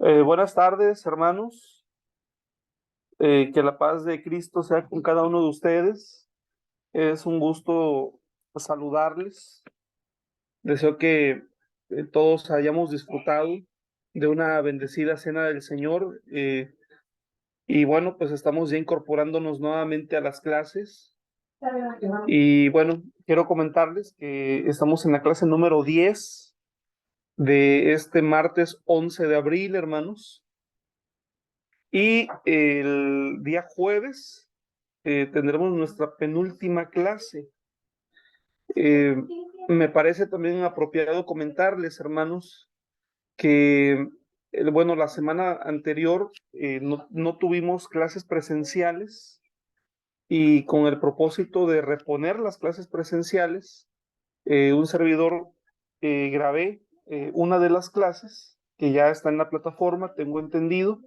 Buenas tardes, hermanos. Que la paz de Cristo sea con cada uno de ustedes. Es un gusto saludarles. Deseo que todos hayamos disfrutado de una bendecida cena del Señor. Y bueno, pues estamos ya incorporándonos nuevamente a las clases. Y bueno, quiero comentarles que estamos en la clase número 10 de este martes 11 de abril, hermanos. Y el día jueves tendremos nuestra penúltima clase. Eh, Me parece también apropiado comentarles, hermanos, que, bueno, la semana anterior no tuvimos clases presenciales y con el propósito de reponer las clases presenciales, un servidor grabé una de las clases que ya está en la plataforma, tengo entendido,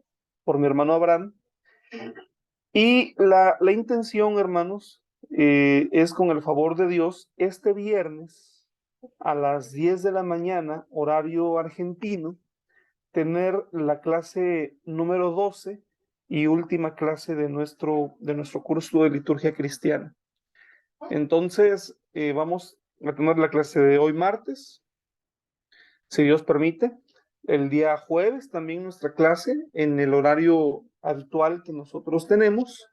por mi hermano Abraham. Y la intención, hermanos, es con el favor de Dios, este viernes a las 10 de la mañana, horario argentino, tener la clase número 12 y última clase de nuestro curso de liturgia cristiana. Entonces, vamos a tener la clase de hoy martes, si Dios permite. El día jueves también nuestra clase en el horario habitual que nosotros tenemos.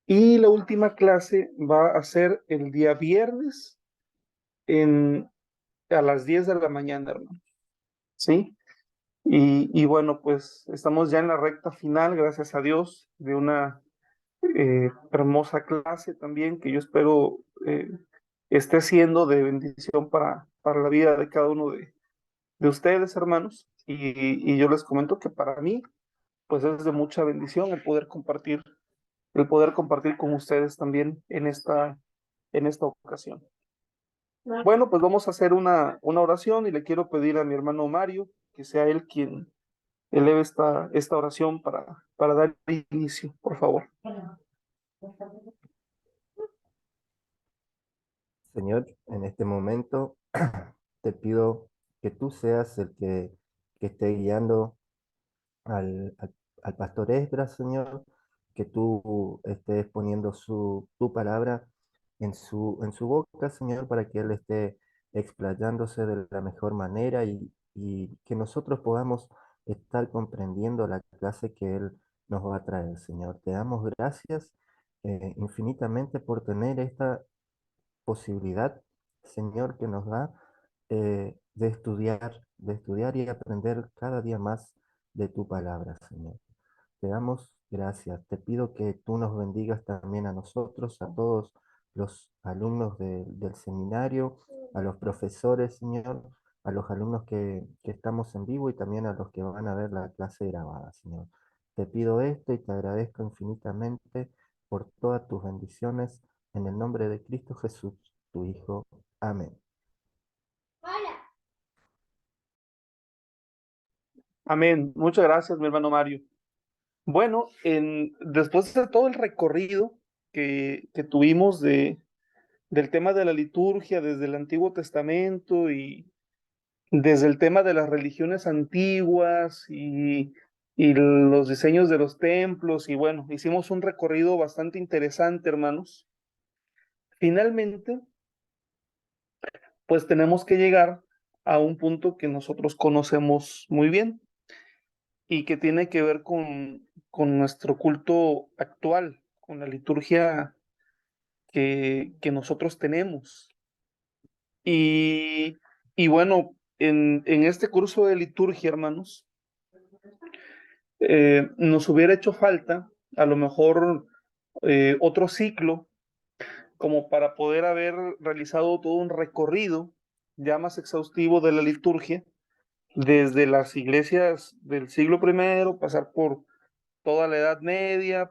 Y la última clase va a ser el día viernes en, a las 10 de la mañana, hermano. ¿Sí? Y bueno, pues estamos ya en la recta final, gracias a Dios, de una hermosa clase también que yo espero esté siendo de bendición para la vida de cada uno de ustedes, hermanos. Y yo les comento que para mí, pues es de mucha bendición el poder compartir con ustedes también en esta ocasión. Bueno, pues vamos a hacer una oración y le quiero pedir a mi hermano Mario que sea él quien eleve esta oración para dar inicio, por favor. Señor, en este momento te pido que tú seas el que esté guiando al pastor Esdras, Señor, que tú estés poniendo tu palabra en su boca, Señor, para que él esté explayándose de la mejor manera y que nosotros podamos estar comprendiendo la clase que él nos va a traer, Señor. Te damos gracias infinitamente por tener esta posibilidad, Señor, que nos da de estudiar y aprender cada día más de tu palabra, Señor. Te damos gracias. Te pido que tú nos bendigas también a nosotros, a todos los alumnos del seminario, a los profesores, Señor, a los alumnos que estamos en vivo y también a los que van a ver la clase grabada, Señor. Te pido esto y te agradezco infinitamente por todas tus bendiciones en el nombre de Cristo Jesús, tu Hijo. Amén. Amén. Muchas gracias, mi hermano Mario. Bueno, después de todo el recorrido que tuvimos del tema de la liturgia desde el Antiguo Testamento y desde el tema de las religiones antiguas y los diseños de los templos, y bueno, hicimos un recorrido bastante interesante, hermanos. Finalmente, pues tenemos que llegar a un punto que nosotros conocemos muy bien y que tiene que ver con nuestro culto actual, con la liturgia que nosotros tenemos. Y, y bueno, en este curso de liturgia, hermanos, nos hubiera hecho falta a lo mejor otro ciclo como para poder haber realizado todo un recorrido ya más exhaustivo de la liturgia desde las iglesias del siglo primero, pasar por toda la Edad Media,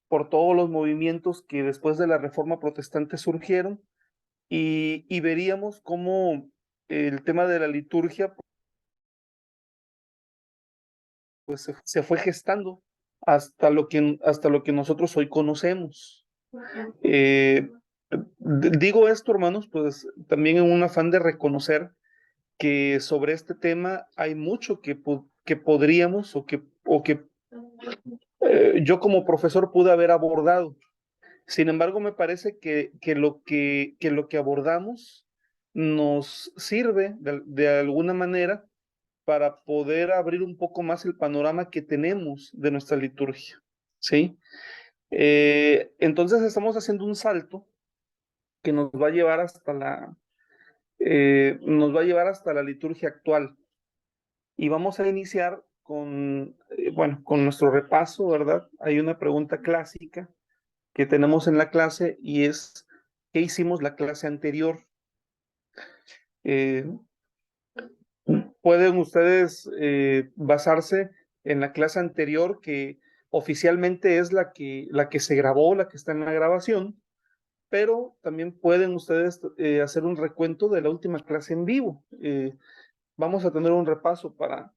por todos los movimientos que después de la Reforma Protestante surgieron, y veríamos cómo el tema de la liturgia pues se fue gestando hasta lo que nosotros hoy conocemos. Digo esto, hermanos, pues también en un afán de reconocer que sobre este tema hay mucho que podríamos yo como profesor pude haber abordado. Sin embargo, me parece que lo que abordamos nos sirve de alguna manera para poder abrir un poco más el panorama que tenemos de nuestra liturgia, ¿sí? Entonces estamos haciendo un salto que nos va a llevar hasta la liturgia actual y vamos a iniciar con nuestro repaso, ¿verdad? Hay una pregunta clásica que tenemos en la clase y es, ¿qué hicimos la clase anterior? Eh, Pueden ustedes basarse en la clase anterior, que oficialmente es la que se grabó, la que está en la grabación, pero también pueden ustedes hacer un recuento de la última clase en vivo. Vamos a tener un repaso para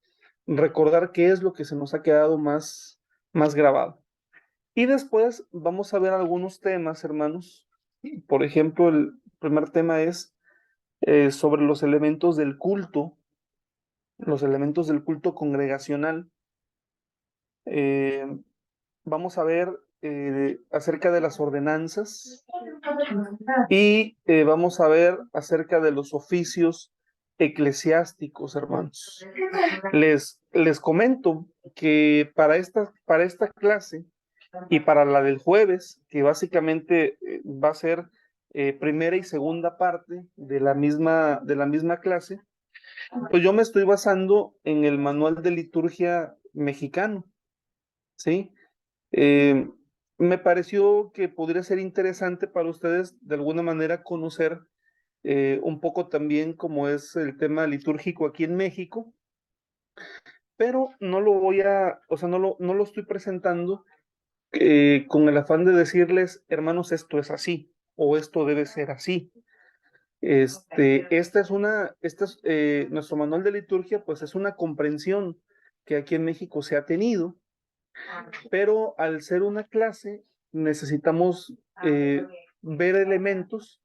recordar qué es lo que se nos ha quedado más grabado. Y después vamos a ver algunos temas, hermanos. Por ejemplo, el primer tema es sobre los elementos del culto congregacional. Eh, Vamos a ver acerca de las ordenanzas y vamos a ver acerca de los oficios eclesiásticos, hermanos. Les comento que para esta clase y para la del jueves, que básicamente va a ser primera y segunda parte de la misma clase, pues yo me estoy basando en el manual de liturgia mexicano, ¿sí? Eh, Me pareció que podría ser interesante para ustedes de alguna manera conocer un poco también cómo es el tema litúrgico aquí en México, pero no lo voy a, o sea, no lo estoy presentando con el afán de decirles, hermanos, esto es así o esto debe ser así. Nuestro manual de liturgia, pues es una comprensión que aquí en México se ha tenido, pero al ser una clase necesitamos ver elementos,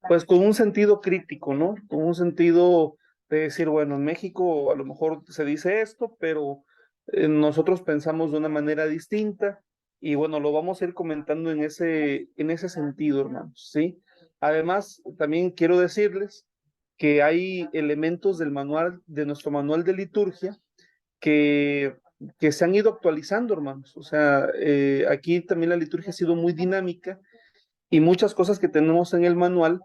pues con un sentido crítico, ¿no? Con un sentido de decir, bueno, en México a lo mejor se dice esto, pero nosotros pensamos de una manera distinta y bueno, lo vamos a ir comentando en ese sentido, hermanos, ¿sí? Además, también quiero decirles que hay elementos de nuestro manual de liturgia que, que se han ido actualizando, hermanos. O sea, aquí también la liturgia ha sido muy dinámica y muchas cosas que tenemos en el manual,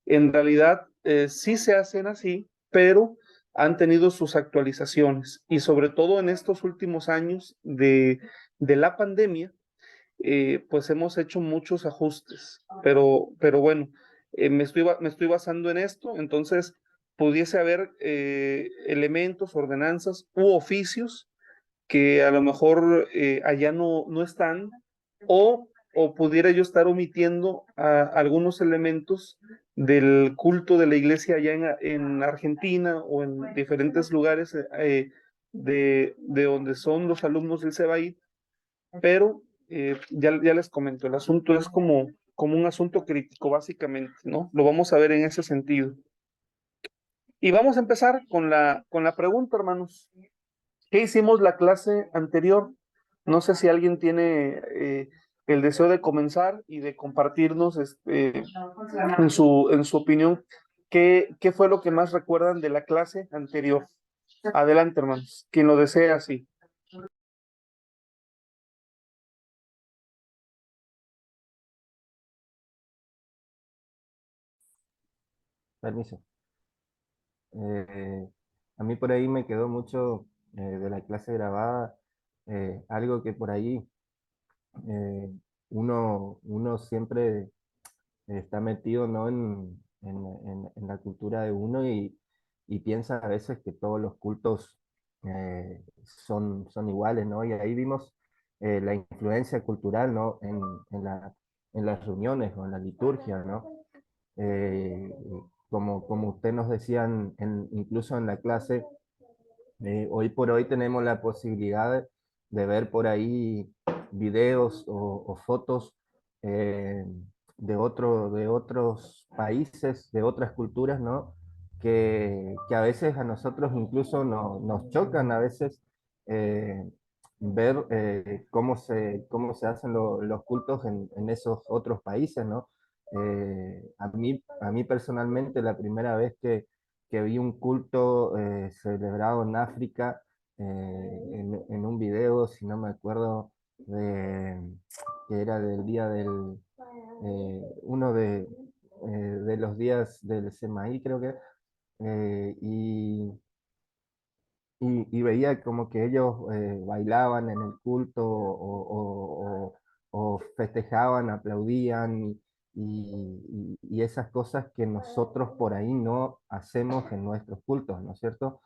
en realidad sí se hacen así, pero han tenido sus actualizaciones y sobre todo en estos últimos años de la pandemia, pues hemos hecho muchos ajustes, pero bueno, me estoy basando en esto, entonces pudiese haber elementos, ordenanzas u oficios que a lo mejor allá no están, o pudiera yo estar omitiendo algunos elementos del culto de la iglesia allá en Argentina o en diferentes lugares de donde son los alumnos del CEBAIT, pero ya les comento, el asunto es como un asunto crítico, básicamente, ¿no? Lo vamos a ver en ese sentido. Y vamos a empezar con la pregunta, hermanos. ¿Qué hicimos la clase anterior? No sé si alguien tiene el deseo de comenzar y de compartirnos en su opinión, qué fue lo que más recuerdan de la clase anterior. Adelante, hermanos. Quien lo desea, sí. Permiso. Eh, a mí por ahí me quedó mucho de la clase grabada, algo que por ahí eh, uno siempre está metido, ¿no? En la cultura de uno y piensa a veces que todos los cultos son iguales, ¿no? Y ahí vimos la influencia cultural, ¿no? En las reuniones o en la liturgia, ¿no? Eh, como usted nos decían incluso en la clase, hoy por hoy tenemos la posibilidad de ver por ahí videos o fotos eh, de otros países, de otras culturas, ¿no? que a veces a nosotros incluso nos chocan a veces eh, ver cómo se hacen los cultos en esos otros países, ¿no? A mí personalmente la primera vez que vi un culto celebrado en África, en un video, si no me acuerdo, que era del día uno de los días del Semaí, creo que, eh, y, y veía como que ellos bailaban en el culto o festejaban, aplaudían y esas cosas que nosotros por ahí no hacemos en nuestros cultos, ¿no es cierto?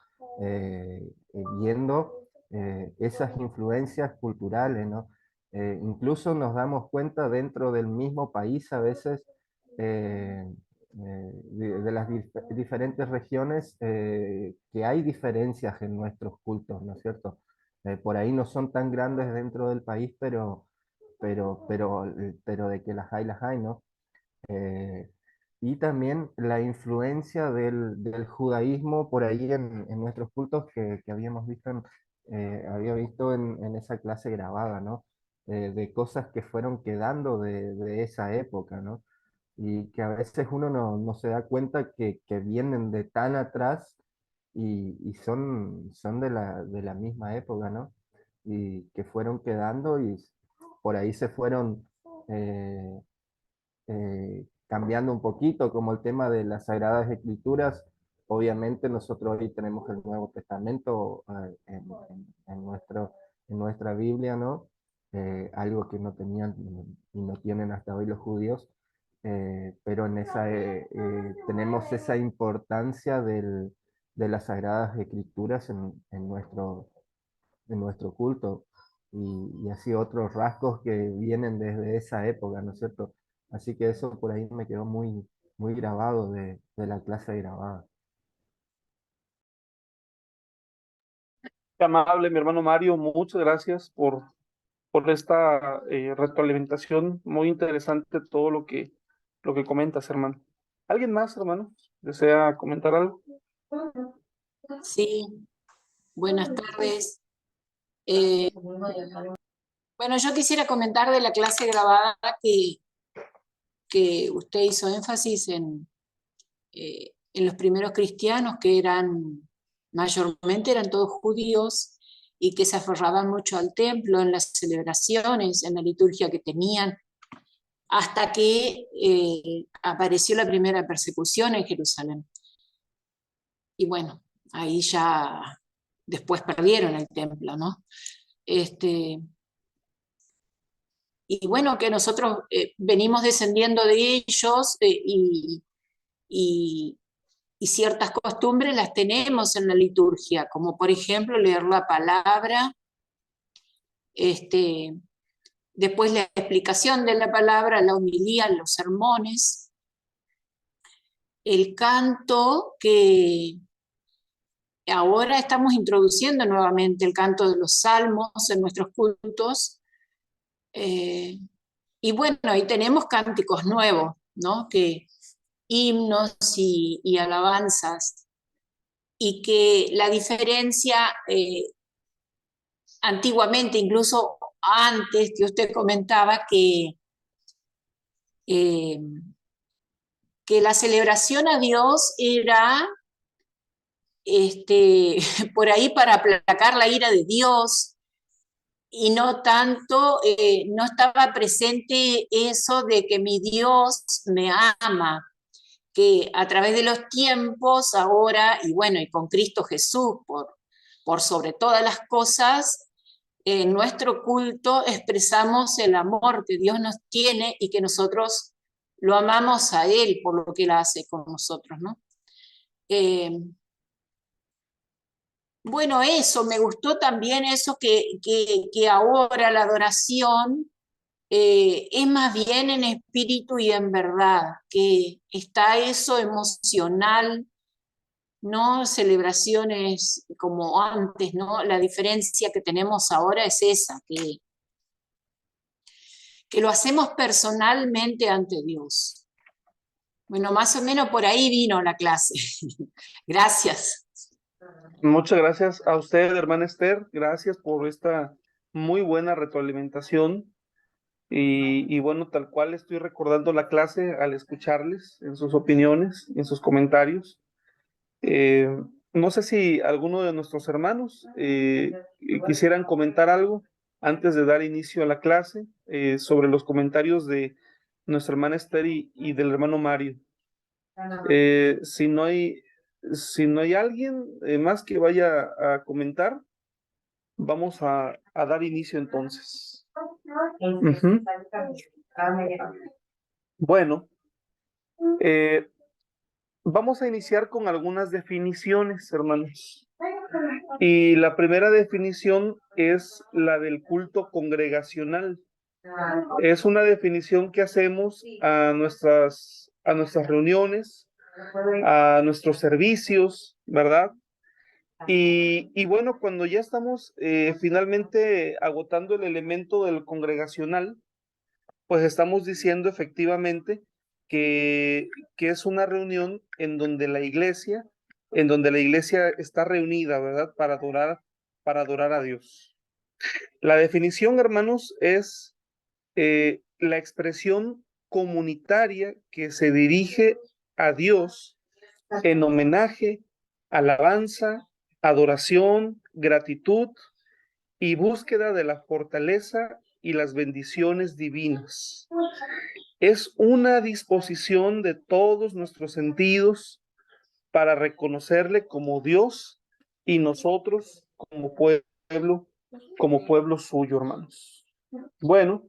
Viendo esas influencias culturales, ¿no? Incluso nos damos cuenta dentro del mismo país a veces eh, de las diferentes regiones, que hay diferencias en nuestros cultos, ¿no es cierto? Por ahí no son tan grandes dentro del país, pero de que las hay, ¿no? Eh, y también la influencia del judaísmo por ahí en nuestros cultos que habíamos visto había visto en esa clase grabada, ¿no? De cosas que fueron quedando de esa época, ¿no? Y que a veces uno no se da cuenta que vienen de tan atrás y son de la misma época, ¿no? Y que fueron quedando y por ahí se fueron eh, cambiando un poquito, como el tema de las Sagradas Escrituras. Obviamente nosotros hoy tenemos el Nuevo Testamento en nuestra Biblia, ¿no? Algo que no tenían y no tienen hasta hoy los judíos, pero tenemos esa importancia de las Sagradas Escrituras en nuestro culto y así otros rasgos que vienen desde esa época, ¿no es cierto? Así que eso por ahí me quedó muy grabado de la clase grabada. Qué amable, mi hermano Mario, muchas gracias por esta retroalimentación. Muy interesante todo lo que comentas, hermano. ¿Alguien más, hermano, desea comentar algo? Sí, buenas tardes. Eh, bueno, yo quisiera comentar de la clase grabada que usted hizo énfasis en los primeros cristianos, que mayormente eran todos judíos y que se aferraban mucho al templo, en las celebraciones, en la liturgia que tenían, hasta que apareció la primera persecución en Jerusalén. Y bueno, ahí ya después perdieron el templo, ¿no? Y bueno, que nosotros venimos descendiendo de ellos y, y ciertas costumbres las tenemos en la liturgia, como por ejemplo leer la palabra, después la explicación de la palabra, la homilía, los sermones, el canto, que ahora estamos introduciendo nuevamente el canto de los salmos en nuestros cultos. Y bueno, ahí tenemos cánticos nuevos, ¿no? Himnos y alabanzas, y que la diferencia antiguamente, incluso antes que usted comentaba eh, que la celebración a Dios era por ahí para aplacar la ira de Dios, y no tanto, no estaba presente eso de que mi Dios me ama, que a través de los tiempos ahora, y bueno, y con Cristo Jesús, por sobre todas las cosas, en nuestro culto expresamos el amor que Dios nos tiene y que nosotros lo amamos a Él por lo que Él hace con nosotros, ¿no? Bueno, eso, me gustó también eso que ahora la adoración es más bien en espíritu y en verdad, que está eso emocional, no celebraciones como antes, ¿no? La diferencia que tenemos ahora es esa, que lo hacemos personalmente ante Dios. Bueno, más o menos por ahí vino la clase. Gracias. Muchas gracias a usted, hermana Esther. Gracias por esta muy buena retroalimentación. Y bueno, tal cual estoy recordando la clase al escucharles en sus opiniones, en sus comentarios. Eh, no sé si alguno de nuestros hermanos quisieran comentar algo antes de dar inicio a la clase sobre los comentarios de nuestra hermana Esther y del hermano Mario. Eh, si no hay, si no hay alguien más que vaya a comentar, vamos a dar inicio entonces. Ujú. Bueno, vamos a iniciar con algunas definiciones, hermanos. Y la primera definición es la del culto congregacional. Es una definición que hacemos a nuestras reuniones, a nuestros servicios, ¿verdad? Y bueno, cuando ya estamos finalmente agotando el elemento del congregacional, pues estamos diciendo efectivamente que, que es una reunión en donde la iglesia está reunida, ¿verdad? Para adorar a Dios. La definición, hermanos, es la expresión comunitaria que se dirige a Dios en homenaje, alabanza, adoración, gratitud y búsqueda de la fortaleza y las bendiciones divinas. Es una disposición de todos nuestros sentidos para reconocerle como Dios y nosotros como pueblo suyo, hermanos. Bueno,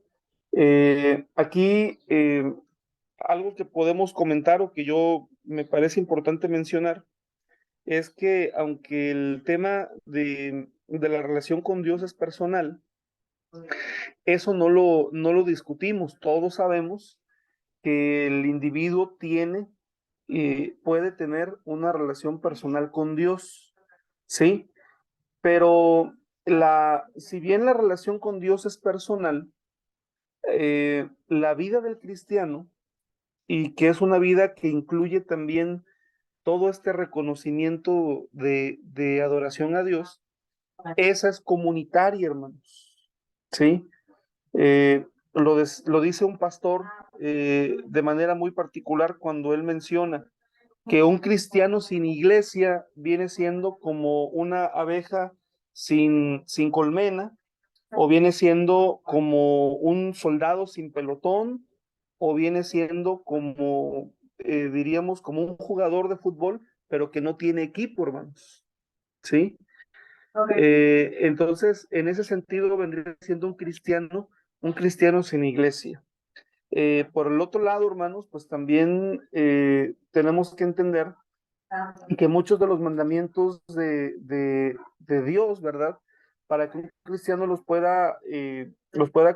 aquí algo que podemos comentar o que yo me parece importante mencionar es que aunque el tema de la relación con Dios es personal, eso no lo discutimos. Todos sabemos que el individuo tiene y puede tener una relación personal con Dios, ¿sí? Pero si bien la relación con Dios es personal, la vida del cristiano, y que es una vida que incluye también todo este reconocimiento de adoración a Dios, esa es comunitaria, hermanos, ¿sí? Lo dice un pastor de manera muy particular cuando él menciona que un cristiano sin iglesia viene siendo como una abeja sin colmena, o viene siendo como un soldado sin pelotón, o viene siendo como, diríamos, como un jugador de fútbol, pero que no tiene equipo, hermanos. ¿Sí? Entonces, en ese sentido, vendría siendo un cristiano sin iglesia. Por el otro lado, hermanos, pues también tenemos que entender que muchos de los mandamientos de Dios, ¿verdad? Para que un cristiano los pueda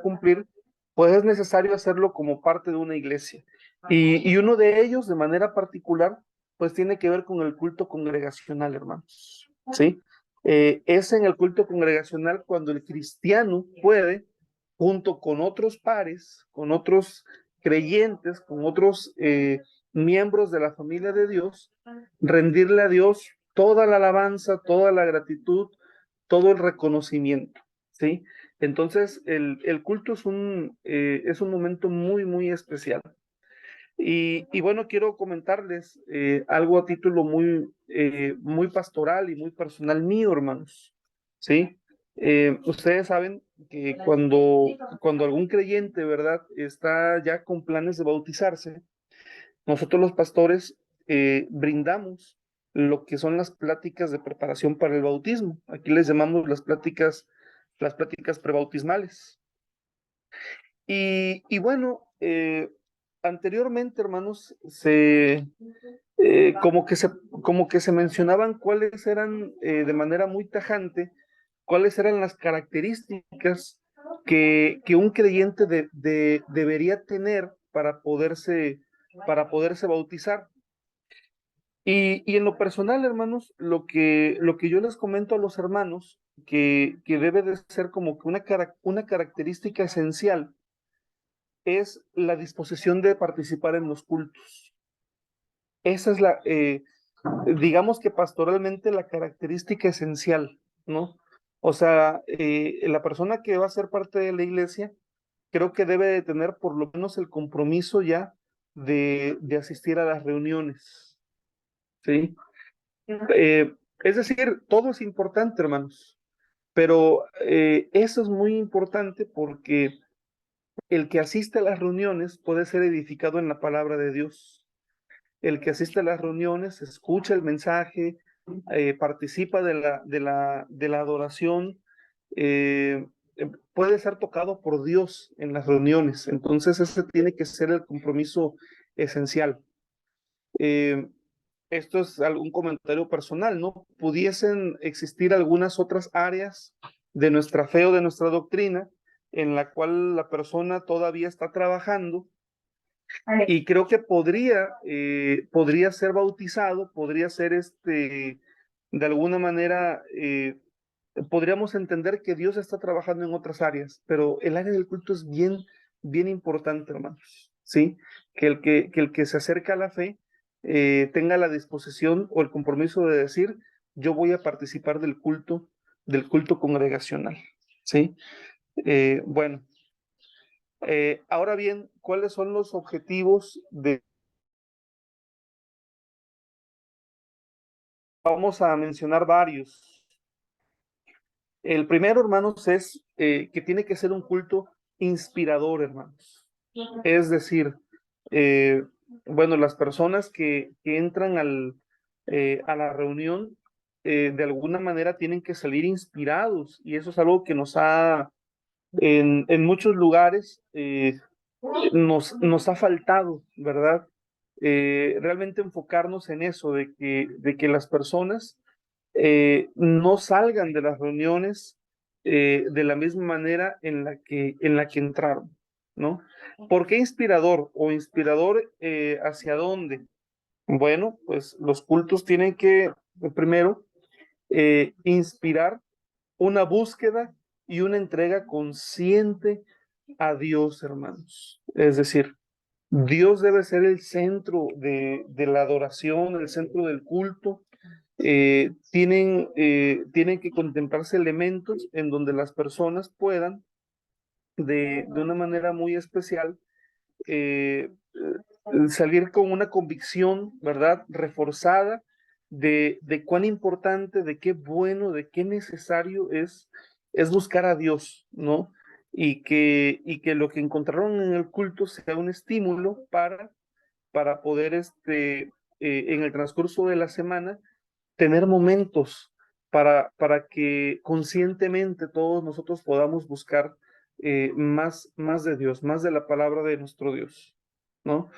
cumplir, pues es necesario hacerlo como parte de una iglesia. Y uno de ellos, de manera particular, pues tiene que ver con el culto congregacional, hermanos. ¿Sí? Es en el culto congregacional cuando el cristiano puede, junto con otros pares, con otros creyentes, con otros miembros de la familia de Dios, rendirle a Dios toda la alabanza, toda la gratitud, todo el reconocimiento, ¿sí? Entonces, el culto es un momento muy, muy especial. Y bueno, quiero comentarles algo a título muy pastoral y muy personal mío, hermanos, ¿sí? Ustedes saben que cuando algún creyente, ¿verdad?, está ya con planes de bautizarse, nosotros los pastores brindamos lo que son las pláticas de preparación para el bautismo. Aquí les llamamos las pláticas prebautismales. Y bueno, anteriormente, hermanos, como que se mencionaban cuáles eran, de manera muy tajante, cuáles eran las características que un creyente debería tener para poderse bautizar. Y en lo personal, hermanos, lo que yo les comento a los hermanos, que debe de ser como que una característica esencial, es la disposición de participar en los cultos, esa es digamos que pastoralmente la característica esencial, ¿no? O sea, la persona que va a ser parte de la iglesia, creo que debe de tener por lo menos el compromiso ya de asistir a las reuniones, ¿sí? Es decir, todo es importante, hermanos, pero eso es muy importante porque el que asiste a las reuniones puede ser edificado en la palabra de Dios. El que asiste a las reuniones escucha el mensaje, participa de la adoración, puede ser tocado por Dios en las reuniones. Entonces ese tiene que ser el compromiso esencial. Eh, Esto es algún comentario personal, ¿no? Pudiesen existir algunas otras áreas de nuestra fe o de nuestra doctrina en la cual la persona todavía está trabajando y creo que podría ser bautizado, podría ser de alguna manera, podríamos entender que Dios está trabajando en otras áreas, pero el área del culto es bien importante, hermanos, ¿sí? Que el que se acerca a la fe tenga la disposición o el compromiso de decir, yo voy a participar del culto congregacional, ¿sí? Bueno, ahora bien, ¿cuáles son los objetivos de... Vamos a mencionar varios. El primero, hermanos, es que tiene que ser un culto inspirador, hermanos. Es decir, eh, bueno, las personas que entran a la reunión, de alguna manera tienen que salir inspirados, y eso es algo que en muchos lugares, nos ha faltado, ¿verdad? Realmente enfocarnos en eso, de que las personas no salgan de las reuniones de la misma manera en la que entraron, ¿no? ¿Por qué inspirador? ¿O inspirador hacia dónde? Bueno, pues los cultos tienen que, primero, inspirar una búsqueda y una entrega consciente a Dios, hermanos. Es decir, Dios debe ser el centro de la adoración, el centro del culto. Tienen que contemplarse elementos en donde las personas puedan, de una manera muy especial, salir con una convicción, ¿verdad? Reforzada de cuán importante, de qué bueno, de qué necesario es buscar a Dios, ¿no? Y que lo que encontraron en el culto sea un estímulo para poder, en el transcurso de la semana, tener momentos para que conscientemente todos nosotros podamos buscar más de Dios, más de la palabra de nuestro Dios, ¿no?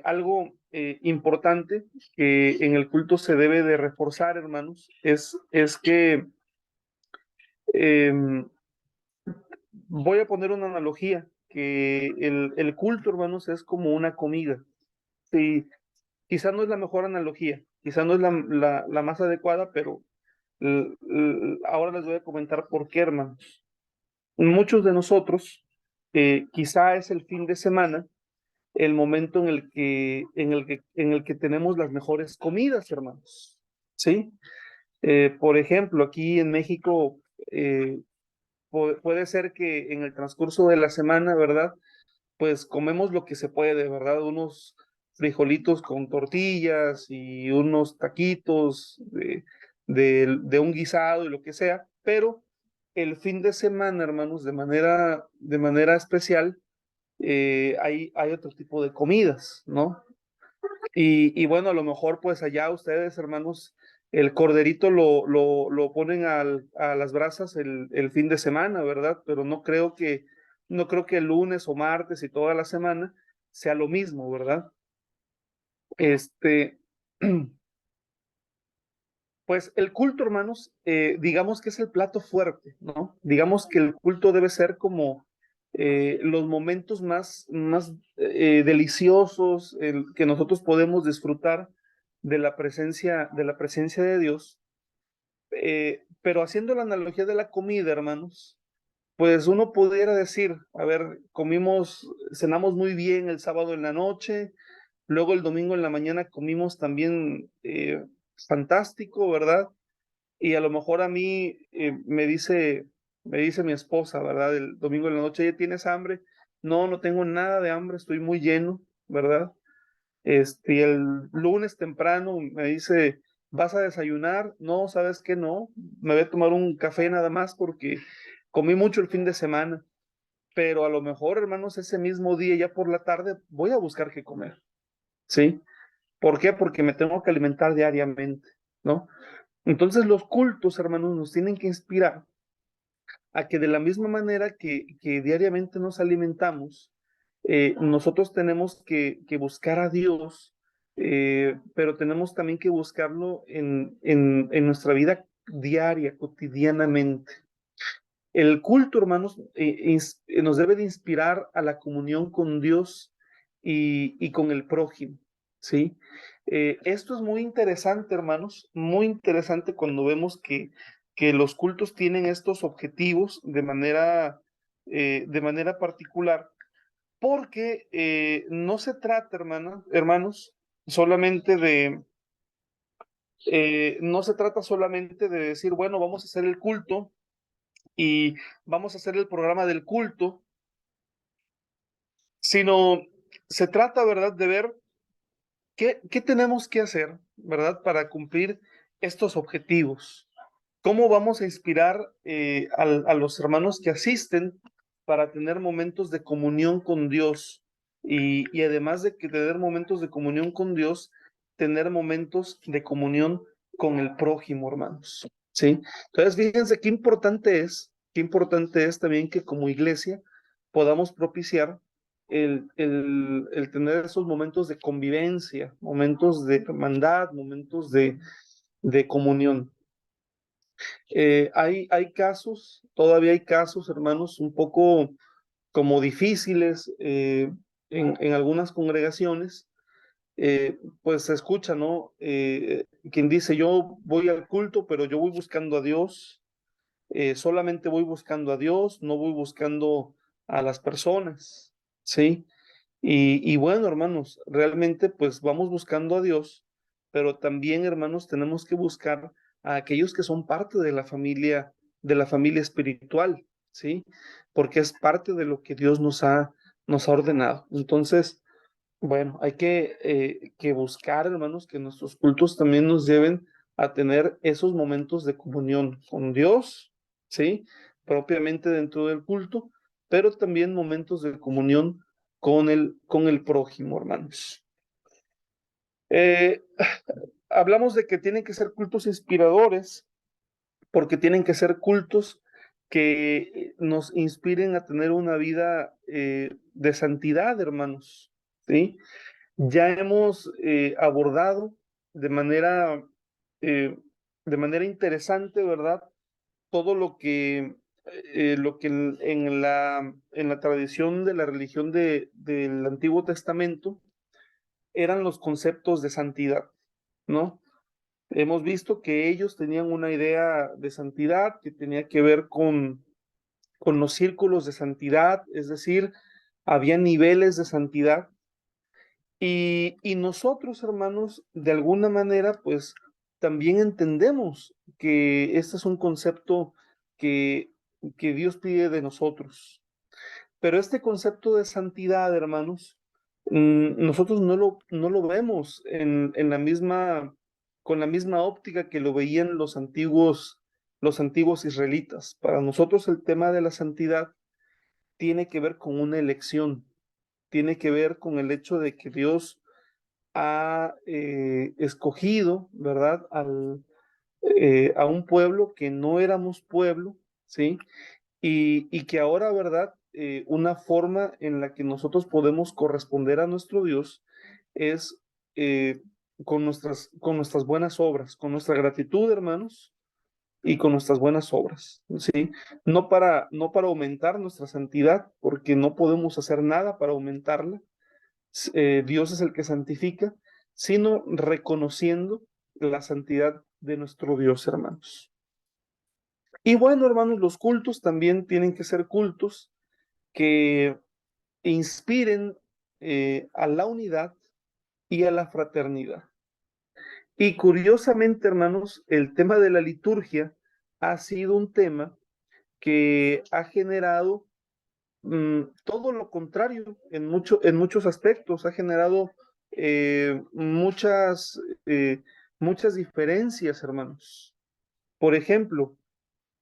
Algo importante que en el culto se debe de reforzar, hermanos, es que voy a poner una analogía, que el culto, hermanos, es como una comida. Sí, quizá no es la mejor analogía, quizá no es la más adecuada, pero ahora les voy a comentar por qué, hermanos. Muchos de nosotros, quizá es el fin de semana, el momento en el que tenemos las mejores comidas, hermanos. ¿Sí? Por ejemplo, aquí en México, puede ser que en el transcurso de la semana, ¿verdad? Pues comemos lo que se puede, ¿verdad? Unos frijolitos con tortillas y unos taquitos de un guisado y lo que sea, pero el fin de semana, hermanos, de manera especial, hay otro tipo de comidas, ¿no? Y bueno, a lo mejor pues allá ustedes, hermanos, el corderito lo ponen a las brasas el fin de semana, ¿verdad? Pero no creo que el lunes o martes y toda la semana sea lo mismo, ¿verdad? Este, pues el culto, hermanos, digamos que es el plato fuerte, ¿no? Digamos que el culto debe ser como los momentos más deliciosos que nosotros podemos disfrutar de la presencia de Dios. Pero haciendo la analogía de la comida, hermanos, pues uno pudiera decir, a ver, cenamos muy bien el sábado en la noche, Luego el domingo en la mañana comimos también fantástico, ¿verdad? Y a lo mejor a mí me dice mi esposa, ¿verdad? El domingo en la noche, ¿ya tienes hambre? No, no tengo nada de hambre, estoy muy lleno, ¿verdad? Y el lunes temprano me dice, ¿vas a desayunar? No, ¿sabes qué? No, me voy a tomar un café nada más porque comí mucho el fin de semana, pero a lo mejor, hermanos, ese mismo día, ya por la tarde, voy a buscar qué comer, ¿sí? ¿Por qué? Porque me tengo que alimentar diariamente, ¿no? Entonces los cultos, hermanos, nos tienen que inspirar a que de la misma manera que diariamente nos alimentamos, nosotros tenemos que buscar a Dios, pero tenemos también que buscarlo en nuestra vida diaria, cotidianamente. El culto, hermanos, nos debe de inspirar a la comunión con Dios y con el prójimo, ¿sí? Esto es muy interesante, hermanos, muy interesante cuando vemos que los cultos tienen estos objetivos de manera particular, porque no se trata, hermanos, solamente no se trata solamente de decir, bueno, vamos a hacer el culto y vamos a hacer el programa del culto, sino se trata, ¿verdad?, de ver qué tenemos que hacer, ¿verdad?, para cumplir estos objetivos. ¿Cómo vamos a inspirar a los hermanos que asisten para tener momentos de comunión con Dios? Y además de que tener momentos de comunión con Dios, tener momentos de comunión con el prójimo, hermanos. ¿Sí? Entonces, fíjense qué importante es también que como iglesia podamos propiciar el tener esos momentos de convivencia, momentos de hermandad, momentos de comunión. Hay casos, todavía hay casos, hermanos, un poco como difíciles en algunas congregaciones, pues se escucha, ¿no? Quien dice, yo voy al culto, pero yo voy buscando a Dios, solamente voy buscando a Dios, no voy buscando a las personas, ¿sí? Y bueno, hermanos, realmente pues vamos buscando a Dios, pero también, hermanos, tenemos que buscar a aquellos que son parte de la familia espiritual, ¿sí? Porque es parte de lo que Dios nos ha ordenado. Entonces, bueno, hay que buscar, hermanos, que nuestros cultos también nos lleven a tener esos momentos de comunión con Dios, ¿sí? Propiamente dentro del culto, pero también momentos de comunión con el prójimo, hermanos. Eh, Hablamos de que tienen que ser cultos inspiradores, porque tienen que ser cultos que nos inspiren a tener una vida de santidad, hermanos, ¿sí? Ya hemos abordado de manera, eh, de manera interesante, ¿verdad? Todo lo que en la tradición de la religión del Antiguo Testamento eran los conceptos de santidad, ¿no? Hemos visto que ellos tenían una idea de santidad que tenía que ver con los círculos de santidad, es decir, había niveles de santidad. Y nosotros, hermanos, de alguna manera, pues también entendemos que este es un concepto que, que Dios pide de nosotros. Pero este concepto de santidad, hermanos, nosotros no lo vemos con la misma óptica que lo veían los antiguos israelitas. Para nosotros el tema de la santidad tiene que ver con una elección, tiene que ver con el hecho de que Dios ha escogido, ¿verdad?, a un pueblo que no éramos pueblo, ¿sí? Y que ahora, ¿verdad? Una forma en la que nosotros podemos corresponder a nuestro Dios es con nuestras buenas obras, con nuestra gratitud, hermanos, y con nuestras buenas obras, ¿sí? No para aumentar nuestra santidad, porque no podemos hacer nada para aumentarla, Dios es el que santifica, sino reconociendo la santidad de nuestro Dios, hermanos. Y bueno, hermanos, los cultos también tienen que ser cultos que inspiren a la unidad, y a la fraternidad. Y curiosamente, hermanos, el tema de la liturgia ha sido un tema que ha generado todo lo contrario en muchos aspectos, ha generado muchas diferencias, hermanos. Por ejemplo,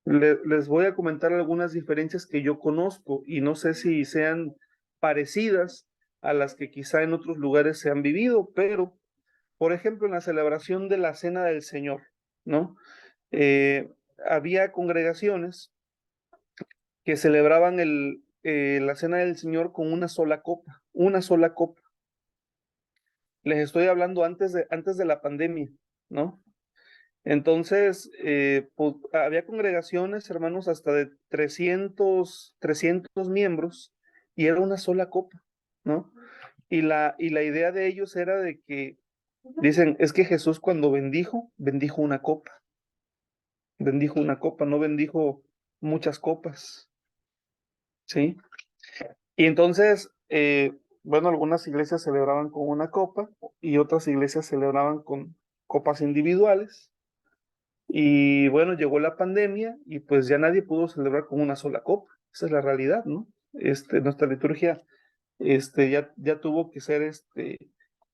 les voy a comentar algunas diferencias que yo conozco y no sé si sean parecidas a las que quizá en otros lugares se han vivido, pero, por ejemplo, en la celebración de la Cena del Señor, ¿no? Eh, Había congregaciones que celebraban la Cena del Señor con una sola copa, una sola copa. Les estoy hablando antes de la pandemia, ¿no? Entonces, pues, había congregaciones, hermanos, hasta de 300 miembros, y era una sola copa, ¿no? Y la idea de ellos era de que, dicen, es que Jesús cuando bendijo una copa, no bendijo muchas copas, ¿sí? Y entonces, bueno, algunas iglesias celebraban con una copa y otras iglesias celebraban con copas individuales. Y bueno, llegó la pandemia y pues ya nadie pudo celebrar con una sola copa. Esa es la realidad, ¿no? Nuestra liturgia ya tuvo que ser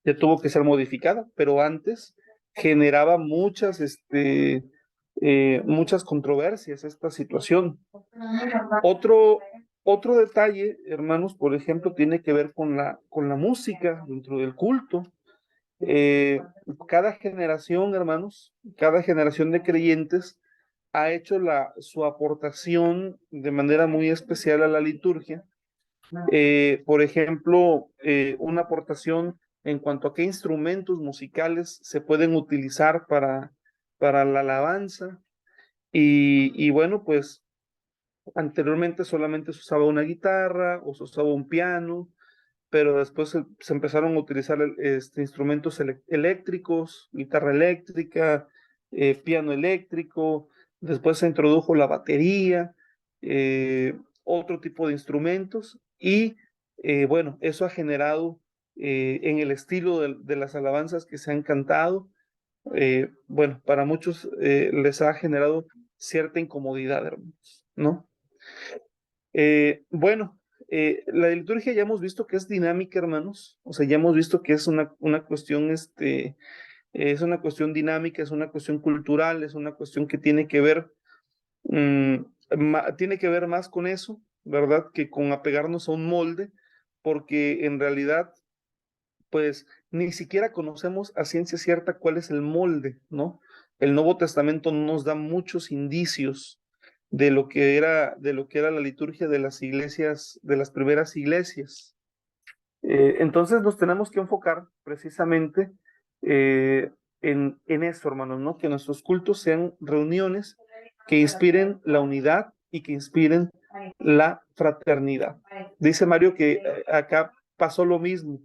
ya tuvo que ser modificada, pero antes generaba muchas controversias esta situación. Otro, otro detalle, hermanos, por ejemplo, tiene que ver con la música dentro del culto. Eh, Cada generación, hermanos, cada generación de creyentes ha hecho su aportación de manera muy especial a la liturgia. Por ejemplo, una aportación en cuanto a qué instrumentos musicales se pueden utilizar para la alabanza. Y bueno, pues anteriormente solamente se usaba una guitarra o se usaba un piano, pero después se empezaron a utilizar instrumentos eléctricos, guitarra eléctrica, piano eléctrico, después se introdujo la batería, otro tipo de instrumentos, y bueno, eso ha generado en el estilo de las alabanzas que se han cantado, bueno, para muchos les ha generado cierta incomodidad, hermanos, ¿no? Bueno, la liturgia ya hemos visto que es dinámica, hermanos. O sea, ya hemos visto que es una cuestión, es una cuestión dinámica, es una cuestión cultural, es una cuestión que mm, tiene que ver más con eso, ¿verdad? Que con apegarnos a un molde, porque en realidad, pues, ni siquiera conocemos a ciencia cierta cuál es el molde, ¿no? El Nuevo Testamento no nos da muchos indicios de lo que era la liturgia de las iglesias, de las primeras iglesias. Entonces nos tenemos que enfocar precisamente en eso, hermanos, ¿no? Que nuestros cultos sean reuniones que inspiren la unidad y que inspiren la fraternidad. Dice Mario que acá pasó lo mismo.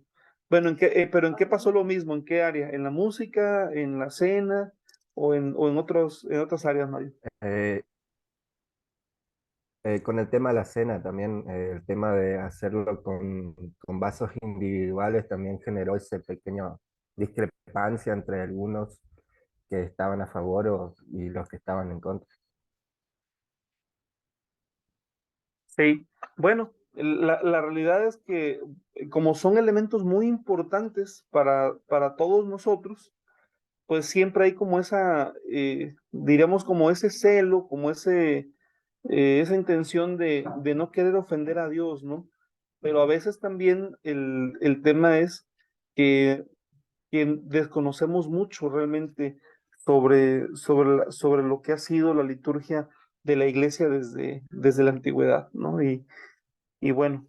Bueno, pero ¿en qué pasó lo mismo? ¿En qué área? ¿En la música, en la cena o en otras áreas, Mario? Eh, con el tema de la cena también, el tema de hacerlo con vasos individuales también generó esa pequeña discrepancia entre algunos que estaban a favor y los que estaban en contra. Sí, bueno, la realidad es que como son elementos muy importantes para todos nosotros, pues siempre hay como diríamos como ese celo, como esa intención de no querer ofender a Dios, ¿no? Pero a veces también el tema es que, que desconocemos mucho realmente sobre lo que ha sido la liturgia de la iglesia desde la antigüedad, ¿no? Y bueno,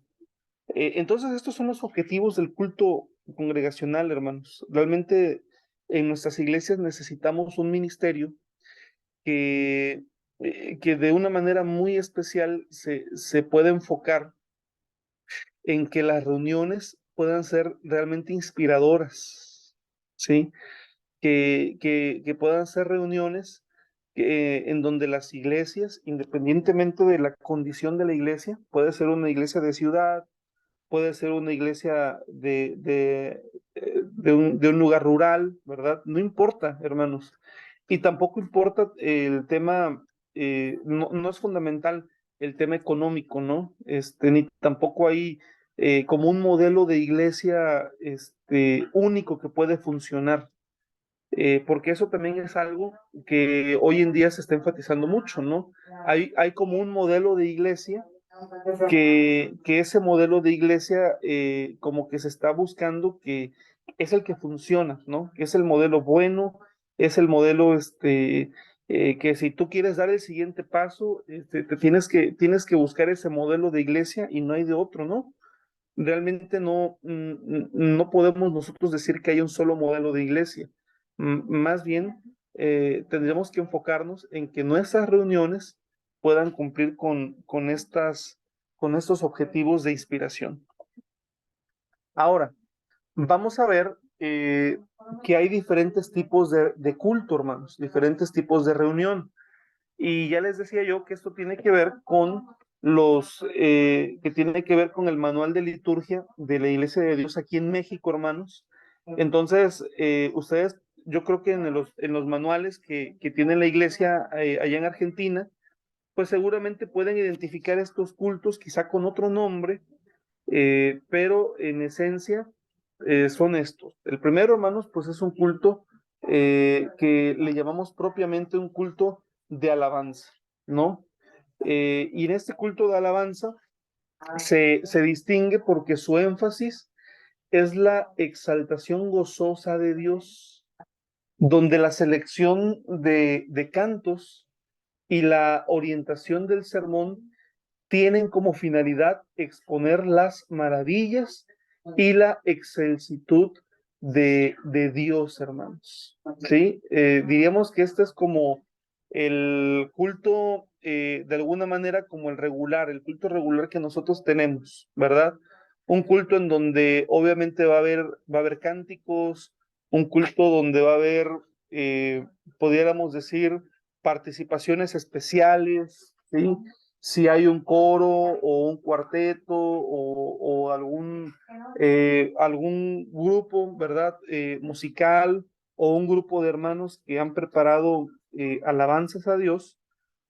entonces estos son los objetivos del culto congregacional, hermanos. Realmente en nuestras iglesias necesitamos un ministerio que de una manera muy especial se puede enfocar en que las reuniones puedan ser realmente inspiradoras, ¿sí? Que puedan ser reuniones en donde las iglesias, independientemente de la condición de la iglesia, puede ser una iglesia de ciudad, puede ser una iglesia de un lugar rural, ¿verdad? No importa, hermanos. Y tampoco importa el tema, no es fundamental el tema económico, ¿no? Ni tampoco hay como un modelo de iglesia único que puede funcionar, porque eso también es algo que hoy en día se está enfatizando mucho, ¿no? Hay como un modelo de iglesia que ese modelo de iglesia como que se está buscando que es el que funciona, ¿no? Que es el modelo bueno, es el modelo que si tú quieres dar el siguiente paso, tienes que buscar ese modelo de iglesia y no hay de otro, ¿no? Realmente no podemos nosotros decir que hay un solo modelo de iglesia. Más bien, tendríamos que enfocarnos en que nuestras reuniones puedan cumplir con estos objetivos de inspiración. Ahora, vamos a ver que hay diferentes tipos de culto, hermanos, diferentes tipos de reunión. Y ya les decía yo que esto tiene que ver con que tiene que ver con el manual de liturgia de la Iglesia de Dios aquí en México, hermanos. Entonces, ustedes, yo creo que en los manuales que tiene la Iglesia allá en Argentina, pues seguramente pueden identificar estos cultos quizá con otro nombre, pero en esencia son estos. El primero, hermanos, pues es un culto que le llamamos propiamente un culto de alabanza, ¿no? Y en este culto de alabanza se distingue porque su énfasis es la exaltación gozosa de Dios, donde la selección de cantos y la orientación del sermón tienen como finalidad exponer las maravillas y la excelsitud de Dios, hermanos. ¿Sí? Diríamos que este es como el culto, de alguna manera, como el culto regular que nosotros tenemos, ¿verdad? Un culto en donde obviamente va a haber cánticos, un culto donde va a haber, pudiéramos decir, participaciones especiales, ¿sí? Si hay un coro o un cuarteto o algún grupo, ¿verdad? Musical o un grupo de hermanos que han preparado alabanzas a Dios,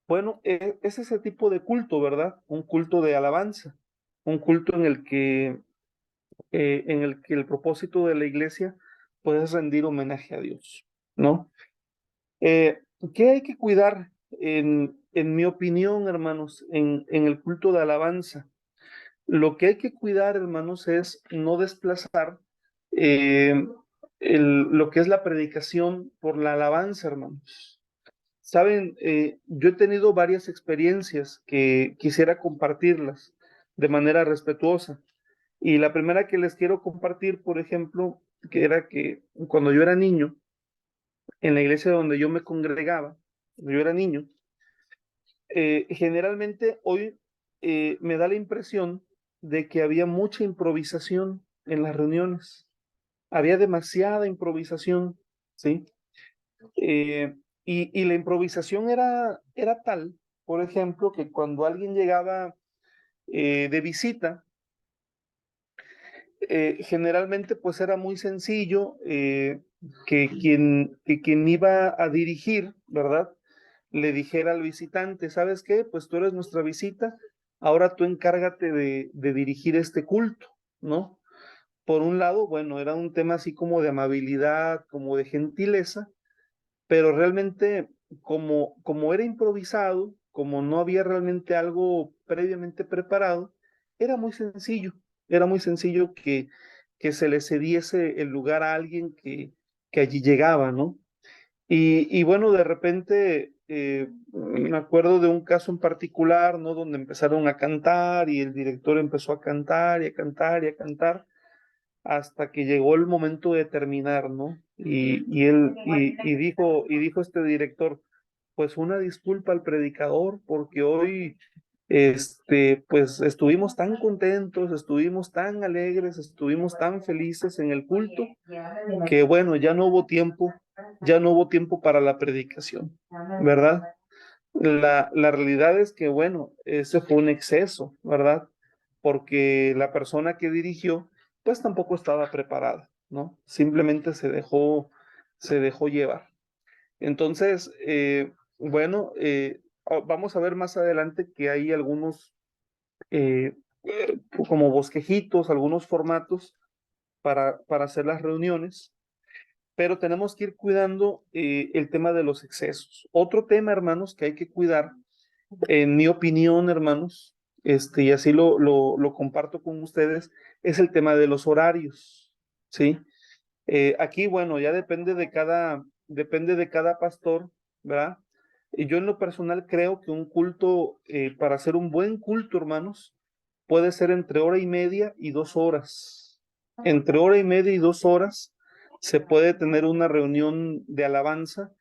bueno, es ese tipo de culto, ¿verdad? Un culto de alabanza, un culto en el que el propósito de la iglesia pues, es rendir homenaje a Dios, ¿no? Eh, ¿Qué hay que cuidar, en mi opinión, hermanos, en el culto de alabanza? Lo que hay que cuidar, hermanos, es no desplazar eh, lo que es la predicación por la alabanza, hermanos. Saben, yo he tenido varias experiencias que quisiera compartirlas de manera respetuosa. Y la primera que les quiero compartir, por ejemplo, que era que cuando yo era niño, en la iglesia donde yo me congregaba, cuando yo era niño, generalmente hoy me da la impresión de que había mucha improvisación en las reuniones. Había demasiada improvisación, ¿sí? Y la improvisación era tal, por ejemplo, que cuando alguien llegaba de visita, generalmente pues era muy sencillo que quien iba a dirigir, ¿verdad? Le dijera al visitante, ¿sabes qué? Pues tú eres nuestra visita, ahora tú encárgate de dirigir este culto, ¿no? Por un lado, bueno, era un tema así como de amabilidad, como de gentileza, pero realmente como era improvisado, como no había realmente algo previamente preparado, era muy sencillo que se le cediese el lugar a alguien que allí llegaba, ¿no? Y bueno, de repente me acuerdo de un caso en particular, ¿no? Donde empezaron a cantar y el director empezó a cantar y a cantar y a cantar hasta que llegó el momento de terminar, ¿no? Y dijo este director, pues una disculpa al predicador porque hoy, pues estuvimos tan contentos, estuvimos tan alegres, estuvimos tan felices en el culto que bueno, ya no hubo tiempo para la predicación, ¿verdad? La realidad es que, bueno, ese fue un exceso, ¿verdad? porque la persona que dirigió, pues tampoco estaba preparada, ¿no? Simplemente se dejó llevar. Entonces, bueno, vamos a ver más adelante que hay algunos como bosquejitos, algunos formatos para hacer las reuniones, pero tenemos que ir cuidando el tema de los excesos. Otro tema, hermanos, que hay que cuidar, en mi opinión, hermanos, y así lo comparto con ustedes, es el tema de los horarios, ¿sí? Aquí, bueno, ya depende de cada pastor, ¿verdad? Y yo en lo personal creo que un culto, para hacer un buen culto, hermanos, puede ser entre hora y media y 2 horas. Entre hora y media y 2 horas se puede tener una reunión de alabanza,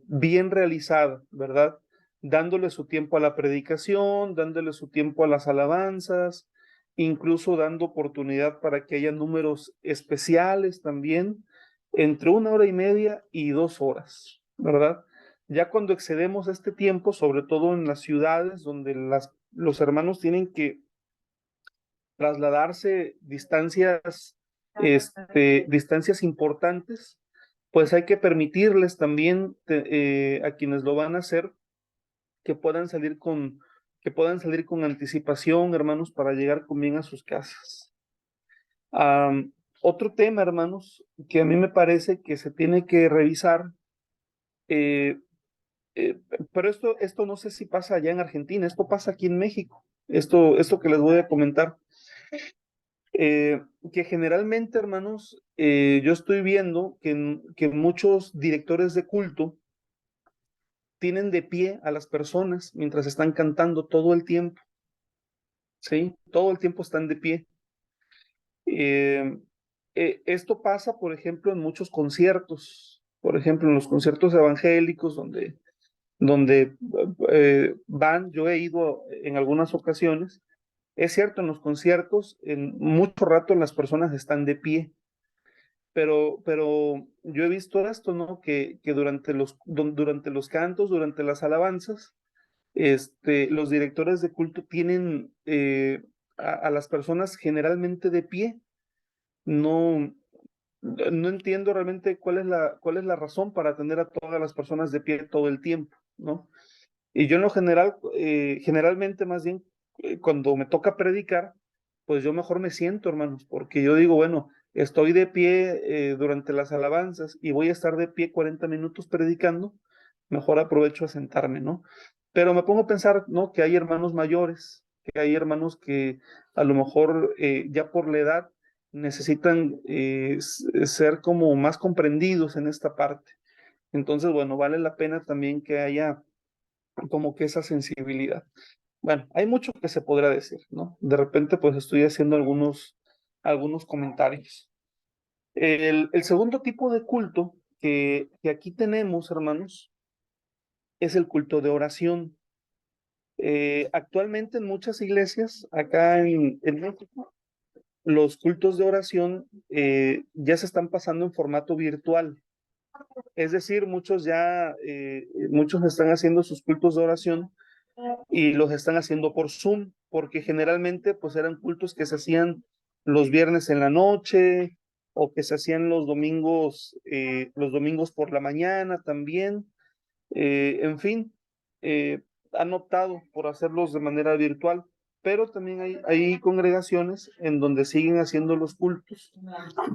bien realizada, ¿verdad? Dándole su tiempo a la predicación, dándole su tiempo a las alabanzas, incluso dando oportunidad para que haya números especiales también, entre 1 hora y media y 2 horas, ¿verdad? Ya cuando excedemos este tiempo, sobre todo en las ciudades donde los hermanos tienen que trasladarse distancias importantes, pues hay que permitirles también a quienes lo van a hacer que puedan salir con anticipación, hermanos, para llegar con bien a sus casas. Otro tema, hermanos, que a mí me parece que se tiene que revisar, eh, eh, pero esto no sé si pasa allá en Argentina, esto pasa aquí en México, esto que les voy a comentar, que generalmente, hermanos, yo estoy viendo que muchos directores de culto tienen de pie a las personas mientras están cantando todo el tiempo, ¿sí? Todo el tiempo están de pie. Esto pasa, por ejemplo, en muchos conciertos, por ejemplo, en los conciertos evangélicos donde yo he ido en algunas ocasiones. Es cierto, en los conciertos, en mucho rato las personas están de pie, pero yo he visto esto, ¿no? Que durante los cantos, durante las alabanzas, los directores de culto tienen a las personas generalmente de pie. No, no entiendo realmente cuál es la razón para tener a todas las personas de pie todo el tiempo, ¿no? Y yo en lo general, generalmente más bien, cuando me toca predicar, pues yo mejor me siento, hermanos, porque yo digo, bueno, estoy de pie durante las alabanzas y voy a estar de pie 40 minutos predicando, mejor aprovecho a sentarme, ¿no? Pero me pongo a pensar, ¿no? Que hay hermanos mayores, que hay hermanos que a lo mejor ya por la edad necesitan ser como más comprendidos en esta parte. Entonces, bueno, vale la pena también que haya como que esa sensibilidad. Bueno, hay mucho que se podrá decir, ¿no? De repente, pues estoy haciendo algunos comentarios. El segundo tipo de culto que aquí tenemos, hermanos, es el culto de oración. Actualmente en muchas iglesias, acá en México, los cultos de oración ya se están pasando en formato virtual. Es decir, muchos están haciendo sus cultos de oración y los están haciendo por Zoom, porque generalmente pues eran cultos que se hacían los viernes en la noche o que se hacían los domingos por la mañana también. En fin, han optado por hacerlos de manera virtual, pero también hay congregaciones en donde siguen haciendo los cultos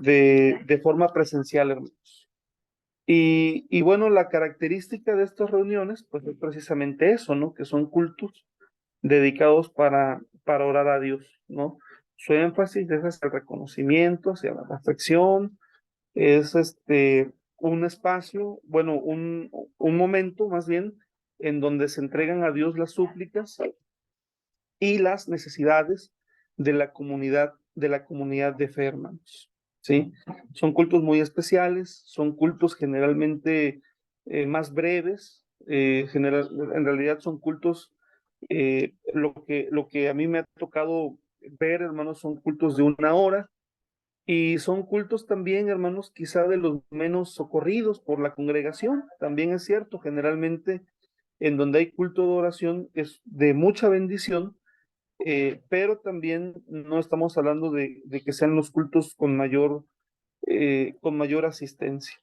de forma presencial, hermanos. Y bueno, la característica de estas reuniones, pues es precisamente eso, ¿no? Que son cultos dedicados para orar a Dios, ¿no? Su énfasis es hacia el reconocimiento, hacia la reflexión, es un espacio, bueno, un momento más bien en donde se entregan a Dios las súplicas y las necesidades de la comunidad de fe, hermanos, ¿sí? Son cultos muy especiales, son cultos generalmente más breves, en realidad son cultos, lo que a mí me ha tocado ver, hermanos, son cultos de 1 hora, y son cultos también, hermanos, quizá de los menos socorridos por la congregación. También es cierto, generalmente en donde hay culto de oración es de mucha bendición, pero también no estamos hablando de que sean los cultos con mayor asistencia.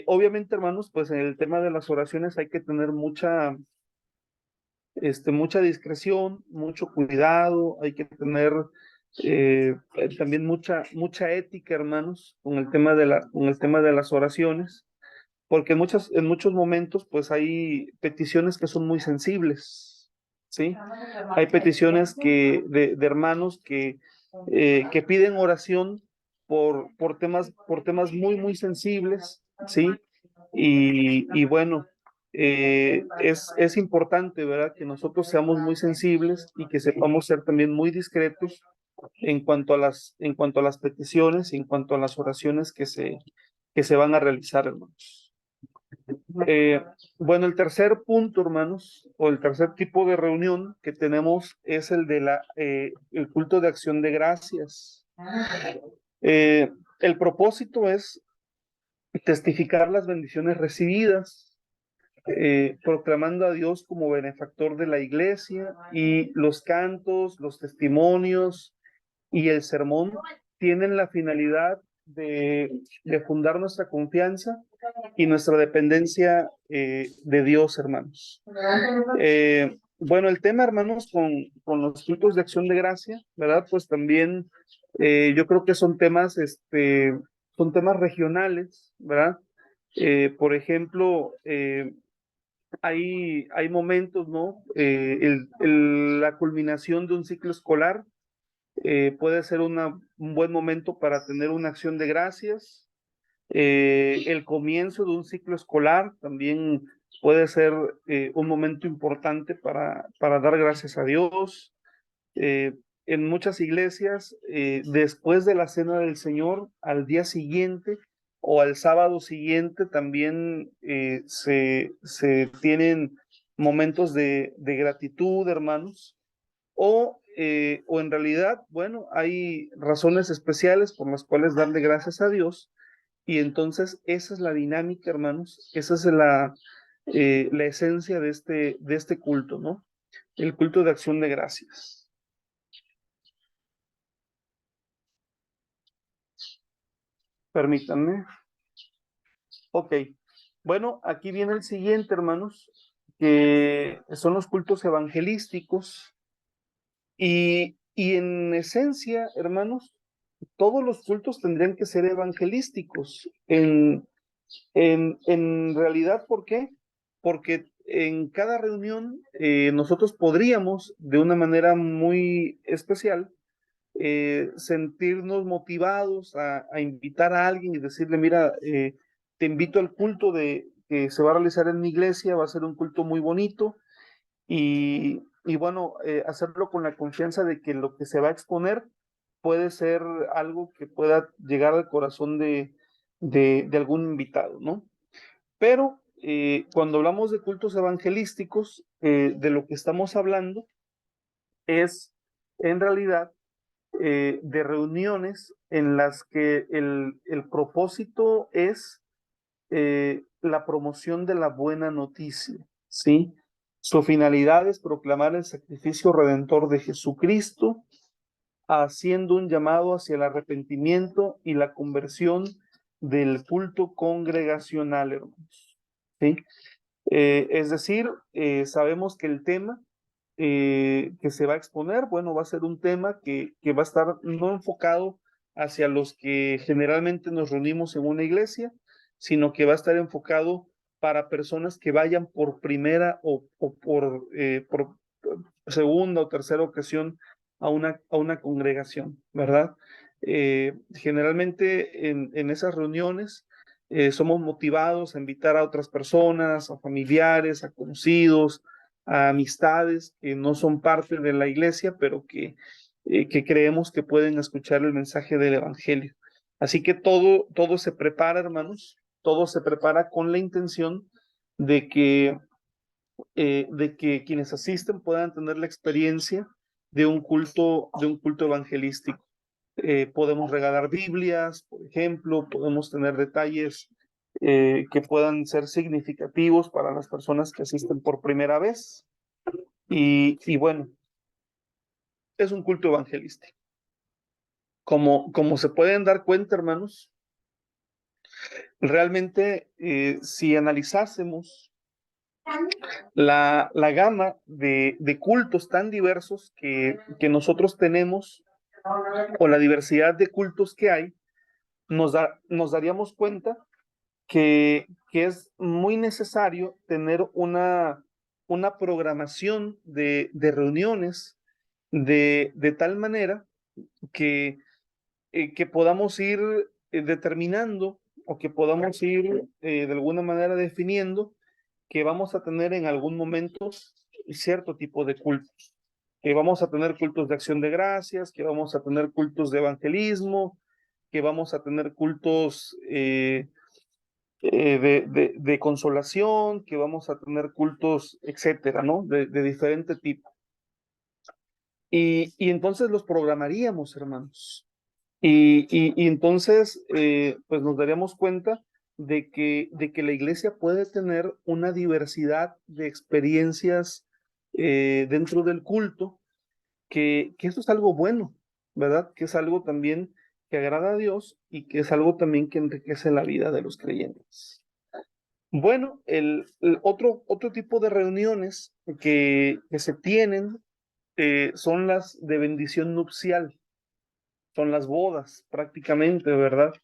Obviamente, hermanos, pues en el tema de las oraciones hay que tener mucha discreción, mucho cuidado, hay que tener también mucha ética, hermanos, con el tema de las oraciones, porque en muchos momentos, pues hay peticiones que son muy sensibles, ¿sí? Hay peticiones de hermanos que piden oración por temas muy, muy sensibles, ¿sí? Y bueno, es importante, ¿verdad? Que nosotros seamos muy sensibles y que sepamos ser también muy discretos en cuanto a las peticiones, en cuanto a las oraciones que se van a realizar, hermanos. Bueno, el tercer punto, hermanos, o el tercer tipo de reunión que tenemos es el culto de acción de gracias. El propósito es testificar las bendiciones recibidas, proclamando a Dios como benefactor de la iglesia, y los cantos, los testimonios y el sermón tienen la finalidad de fundar nuestra confianza y nuestra dependencia de Dios, hermanos. Bueno, el tema, hermanos, con los cultos de acción de gracia, ¿verdad? Pues también yo creo que son temas regionales, ¿verdad? Por ejemplo, hay momentos, ¿no? La culminación de un ciclo escolar puede ser un buen momento para tener una acción de gracias. El comienzo de un ciclo escolar también puede ser un momento importante para dar gracias a Dios. En muchas iglesias, después de la cena del Señor, al día siguiente o al sábado siguiente, también se tienen momentos de gratitud, hermanos, o en realidad, bueno, hay razones especiales por las cuales darle gracias a Dios, y entonces esa es la dinámica, hermanos, esa es la esencia de este culto, ¿no? El culto de acción de gracias. Permítanme. Ok. Bueno, aquí viene el siguiente, hermanos, que son los cultos evangelísticos. Y en esencia, hermanos, todos los cultos tendrían que ser evangelísticos. En realidad, ¿por qué? Porque en cada reunión nosotros podríamos, de una manera muy especial, sentirnos motivados a invitar a alguien y decirle, mira, te invito al culto que se va a realizar en mi iglesia, va a ser un culto muy bonito, y bueno, hacerlo con la confianza de que lo que se va a exponer puede ser algo que pueda llegar al corazón de algún invitado, ¿no? Pero cuando hablamos de cultos evangelísticos, de lo que estamos hablando es en realidad de reuniones en las que el propósito es la promoción de la buena noticia, ¿sí? Su finalidad es proclamar el sacrificio redentor de Jesucristo, haciendo un llamado hacia el arrepentimiento y la conversión del culto congregacional, hermanos, ¿sí? Es decir, sabemos que el tema que se va a exponer, bueno, va a ser un tema que va a estar no enfocado hacia los que generalmente nos reunimos en una iglesia, sino que va a estar enfocado para personas que vayan por primera o por segunda o tercera ocasión a una congregación, ¿verdad? Generalmente en esas reuniones somos motivados a invitar a otras personas, a familiares, a conocidos, a amistades que no son parte de la iglesia, pero que creemos que pueden escuchar el mensaje del evangelio. Así que todo se prepara, hermanos, todo se prepara con la intención de que quienes asisten puedan tener la experiencia de un culto evangelístico. Podemos regalar Biblias, por ejemplo, podemos tener detalles que puedan ser significativos para las personas que asisten por primera vez. Y bueno, es un culto evangelístico. Como se pueden dar cuenta, hermanos, realmente si analizásemos la gama de cultos tan diversos que nosotros tenemos, o la diversidad de cultos que hay, nos daríamos cuenta que es muy necesario tener una programación de reuniones de tal manera que podamos ir determinando, o que podamos ir de alguna manera definiendo que vamos a tener en algún momento cierto tipo de cultos, que vamos a tener cultos de acción de gracias, que vamos a tener cultos de evangelismo, que vamos a tener cultos de consolación, que vamos a tener cultos, etcétera, ¿no? De diferente tipo. Y entonces los programaríamos, hermanos. Y entonces, pues nos daríamos cuenta de que la iglesia puede tener una diversidad de experiencias dentro del culto, que esto es algo bueno, ¿verdad? Que es algo también que agrada a Dios y que es algo también que enriquece la vida de los creyentes. Bueno, el otro tipo de reuniones que se tienen son las de bendición nupcial, son las bodas prácticamente, ¿verdad?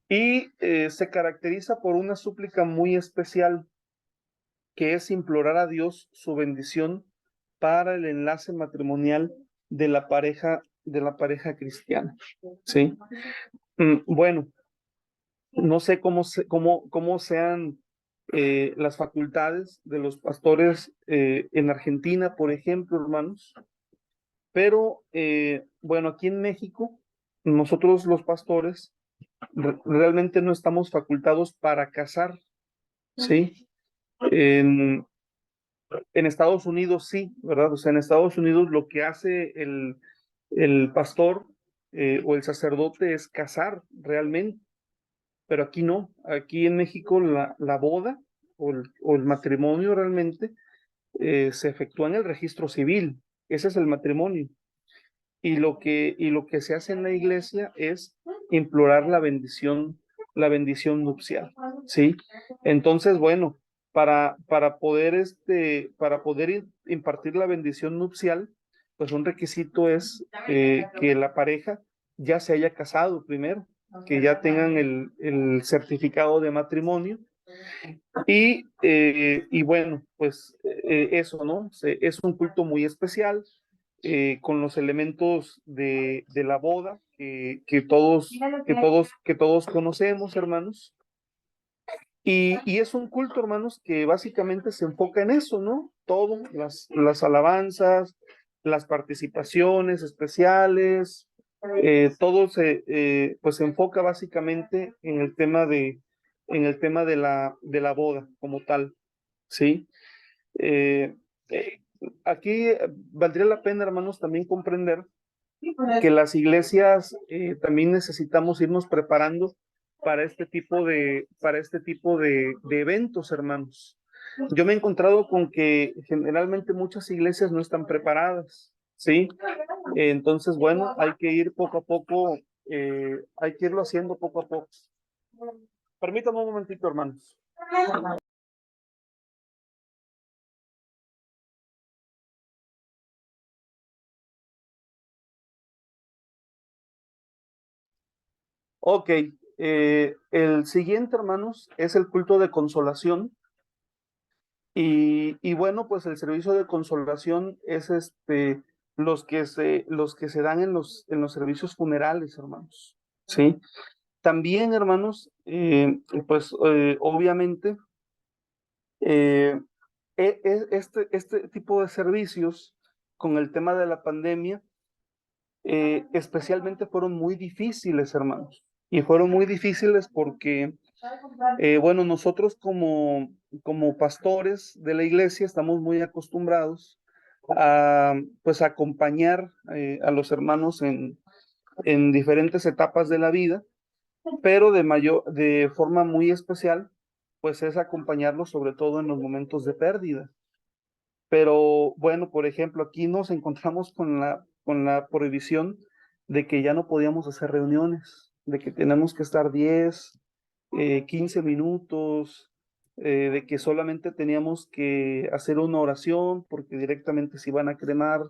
Y se caracteriza por una súplica muy especial, que es implorar a Dios su bendición para el enlace matrimonial de la pareja cristiana, ¿sí? Bueno, no sé cómo sean las facultades de los pastores en Argentina, por ejemplo, hermanos, pero bueno, aquí en México, nosotros los pastores realmente no estamos facultados para casar, ¿sí? En Estados Unidos sí, ¿verdad? O sea, en Estados Unidos lo que hace el pastor o el sacerdote es casar realmente, pero aquí no. Aquí en México la boda o el matrimonio realmente se efectúa en el registro civil. Ese es el matrimonio. Y lo que se hace en la iglesia es implorar la bendición nupcial, ¿sí? Entonces, bueno, para poder impartir la bendición nupcial, pues un requisito es que la pareja ya se haya casado primero, que ya tengan el certificado de matrimonio. Y bueno, pues eso, ¿no? Es un culto muy especial, con los elementos de la boda que todos conocemos, hermanos. Y es un culto, hermanos, que básicamente se enfoca en eso, ¿no? Todo, las alabanzas, las participaciones especiales, todo pues se enfoca básicamente en el tema de la boda como tal, ¿sí? Eh, eh, Aquí valdría la pena, hermanos, también comprender que las iglesias también necesitamos irnos preparando para este tipo de eventos, hermanos. Yo me he encontrado con que generalmente muchas iglesias no están preparadas, ¿sí? Entonces, bueno, hay que ir poco a poco, hay que irlo haciendo poco a poco. Permítame un momentito, hermanos. Ok, el siguiente, hermanos, es el culto de consolación. Y bueno, pues el servicio de consolación es los que se dan en los servicios funerales, hermanos. ¿Sí? También, hermanos, pues obviamente, eh, este tipo de servicios con el tema de la pandemia, especialmente fueron muy difíciles, hermanos. Y fueron muy difíciles porque bueno, nosotros como pastores de la iglesia estamos muy acostumbrados a pues acompañar a los hermanos en diferentes etapas de la vida, pero de forma muy especial, pues es acompañarlos sobre todo en los momentos de pérdida. Pero bueno, por ejemplo, aquí nos encontramos con con la prohibición de que ya no podíamos hacer reuniones, de que tenemos que estar 10, 15 minutos, de que solamente teníamos que hacer una oración porque directamente se iban a cremar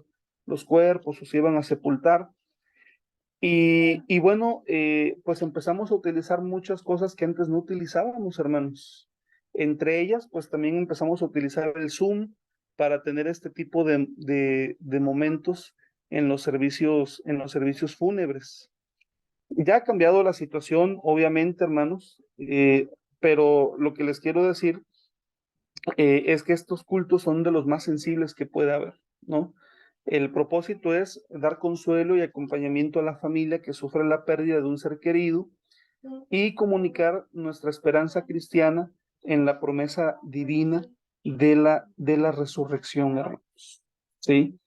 los cuerpos o se iban a sepultar. Y bueno, pues empezamos a utilizar muchas cosas que antes no utilizábamos, hermanos. Entre ellas, pues también empezamos a utilizar el Zoom para tener este tipo de momentos en los servicios fúnebres. Ya ha cambiado la situación, obviamente, hermanos, pero lo que les quiero decir es que estos cultos son de los más sensibles que puede haber, ¿no? El propósito es dar consuelo y acompañamiento a la familia que sufre la pérdida de un ser querido y comunicar nuestra esperanza cristiana en la promesa divina de la resurrección, hermanos. ¿Sí?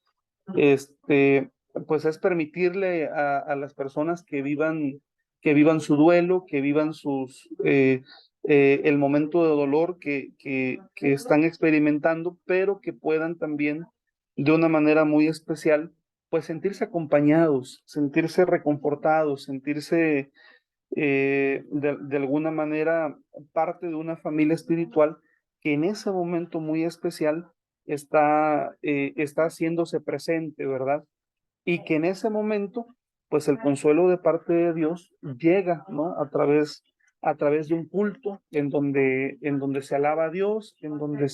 Pues es permitirle a las personas que vivan su duelo, que vivan el momento de dolor que están experimentando, pero que puedan también, de una manera muy especial, pues sentirse acompañados, sentirse reconfortados, sentirse de alguna manera parte de una familia espiritual que en ese momento muy especial está haciéndose presente, ¿verdad? Y que en ese momento, pues el consuelo de parte de Dios llega, ¿no? A través de un culto en donde se alaba a Dios, en donde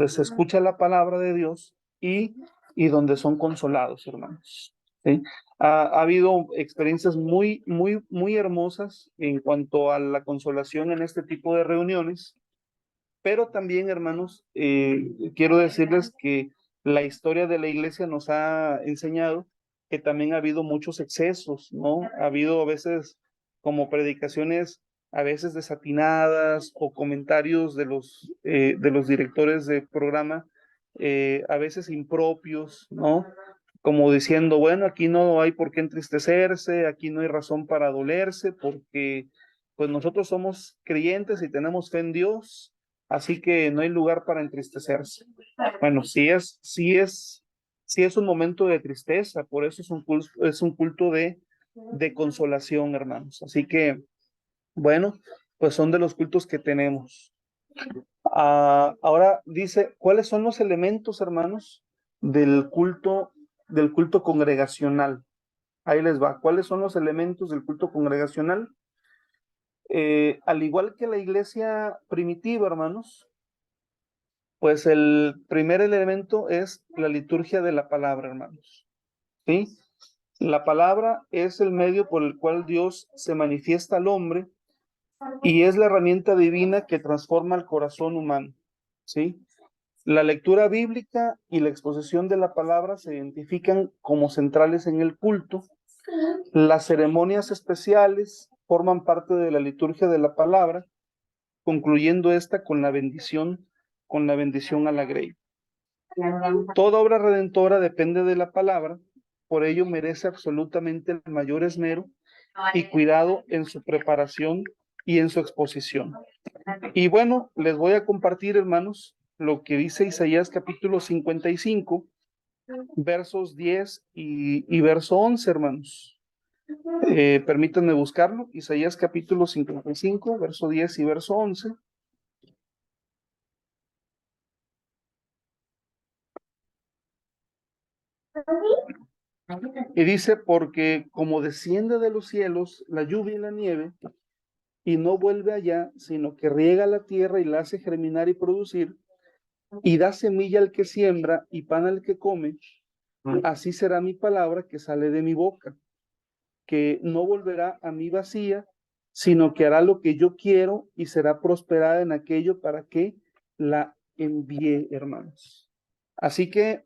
se escucha la palabra de Dios y donde son consolados, hermanos. ¿Sí? Ha habido experiencias muy, muy, muy hermosas en cuanto a la consolación en este tipo de reuniones, pero también, hermanos, quiero decirles que la historia de la iglesia nos ha enseñado que también ha habido muchos excesos, ¿no? Ha habido a veces como predicaciones a veces desatinadas o comentarios de los directores de programa, a veces impropios, ¿no? Como diciendo, bueno, aquí no hay por qué entristecerse, aquí no hay razón para dolerse, porque pues nosotros somos creyentes y tenemos fe en Dios, así que no hay lugar para entristecerse. Bueno, sí es un momento de tristeza, por eso es un culto de consolación, hermanos. Así que, bueno, pues son de los cultos que tenemos. Ahora dice, ¿cuáles son los elementos, hermanos, del culto congregacional? Ahí les va. ¿Cuáles son los elementos del culto congregacional? Al igual que la iglesia primitiva, hermanos, pues el primer elemento es la liturgia de la palabra, hermanos. ¿Sí? La palabra es el medio por el cual Dios se manifiesta al hombre y es la herramienta divina que transforma el corazón humano. ¿Sí? La lectura bíblica y la exposición de la palabra se identifican como centrales en el culto. Las ceremonias especiales forman parte de la liturgia de la palabra, concluyendo esta con la bendición a la grey. Toda obra redentora depende de la palabra, por ello merece absolutamente el mayor esmero y cuidado en su preparación y en su exposición. Y bueno, les voy a compartir, hermanos, lo que dice Isaías capítulo 55, versos 10 y verso 11, hermanos. Permítanme buscarlo, Isaías capítulo 55, verso 10 y verso 11. Y dice, porque como desciende de los cielos la lluvia y la nieve, y no vuelve allá, sino que riega la tierra y la hace germinar y producir, y da semilla al que siembra y pan al que come, así será mi palabra que sale de mi boca, que no volverá a mí vacía, sino que hará lo que yo quiero y será prosperada en aquello para que la envíe, hermanos. Así que,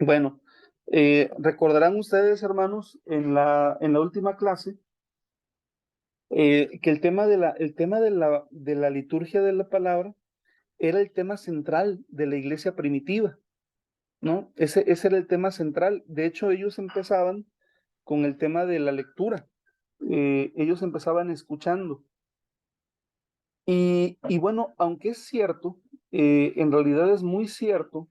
bueno, recordarán ustedes, hermanos, en la última clase, que el tema de la liturgia de la palabra era el tema central de la iglesia primitiva, ¿no? Ese era el tema central. De hecho, ellos empezaban con el tema de la lectura. Ellos empezaban escuchando. Y bueno, aunque es cierto, en realidad es muy cierto,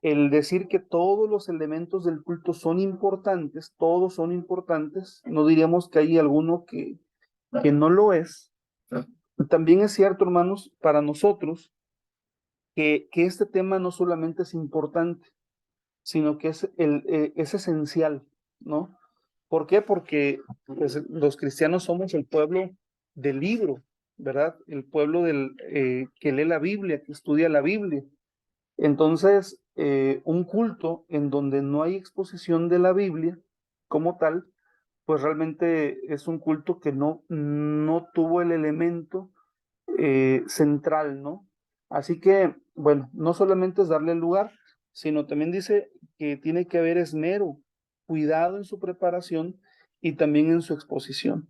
el decir que todos los elementos del culto son importantes, todos son importantes, no diríamos que hay alguno que no lo es. También es cierto, hermanos, para nosotros, que este tema no solamente es importante, sino que es esencial, ¿no? ¿Por qué? Porque pues, los cristianos somos el pueblo del libro, ¿verdad? El pueblo que lee la Biblia, que estudia la Biblia. Entonces, un culto en donde no hay exposición de la Biblia como tal, pues realmente es un culto que no tuvo el elemento central, ¿no? Así que, bueno, no solamente es darle el lugar, sino también dice que tiene que haber esmero, cuidado en su preparación y también en su exposición.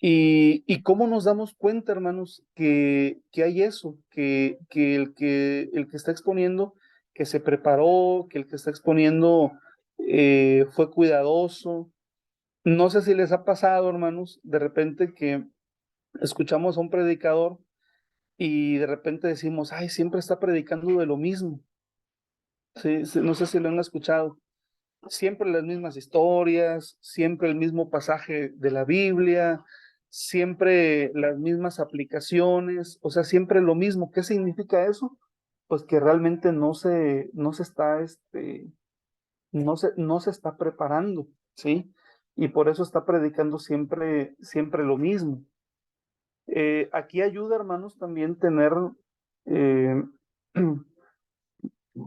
Y cómo nos damos cuenta, hermanos, que hay eso, que el que está exponiendo, que se preparó, que el que está exponiendo fue cuidadoso. No sé si les ha pasado, hermanos, de repente que escuchamos a un predicador y de repente decimos, ay, siempre está predicando de lo mismo. Sí, sí, no sé si lo han escuchado. Siempre las mismas historias, siempre el mismo pasaje de la Biblia, siempre las mismas aplicaciones, o sea, siempre lo mismo. ¿Qué significa eso? Pues que realmente no se está, no se está preparando, ¿sí? Y por eso está predicando siempre lo mismo. Aquí ayuda, hermanos, también tener, eh,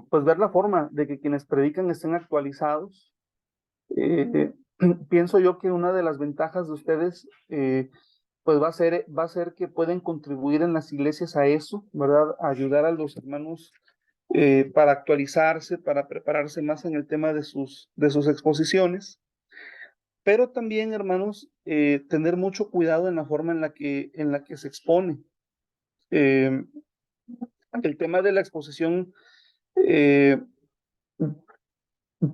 pues ver la forma de que quienes predican estén actualizados. Eh, Pienso yo que una de las ventajas de ustedes, pues va a ser que pueden contribuir en las iglesias a eso, ¿verdad? A ayudar a los hermanos para actualizarse, para prepararse más en el tema de sus exposiciones. Pero también, hermanos, tener mucho cuidado en la forma en la que se expone. Eh, el tema de la exposición, eh,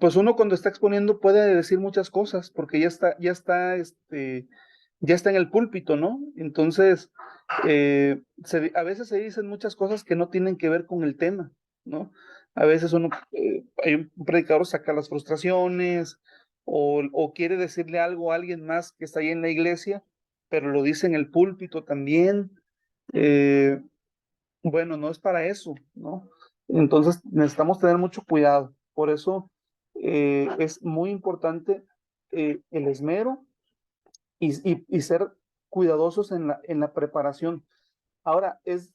pues uno cuando está exponiendo puede decir muchas cosas porque ya está en el púlpito, ¿no? Entonces, a veces se dicen muchas cosas que no tienen que ver con el tema, ¿no? A veces hay un predicador saca las frustraciones o quiere decirle algo a alguien más que está ahí en la iglesia, pero lo dice en el púlpito también. Eh, bueno, no es para eso, ¿no? Entonces necesitamos tener mucho cuidado. Por eso es muy importante el esmero y ser cuidadosos en la preparación. Ahora, es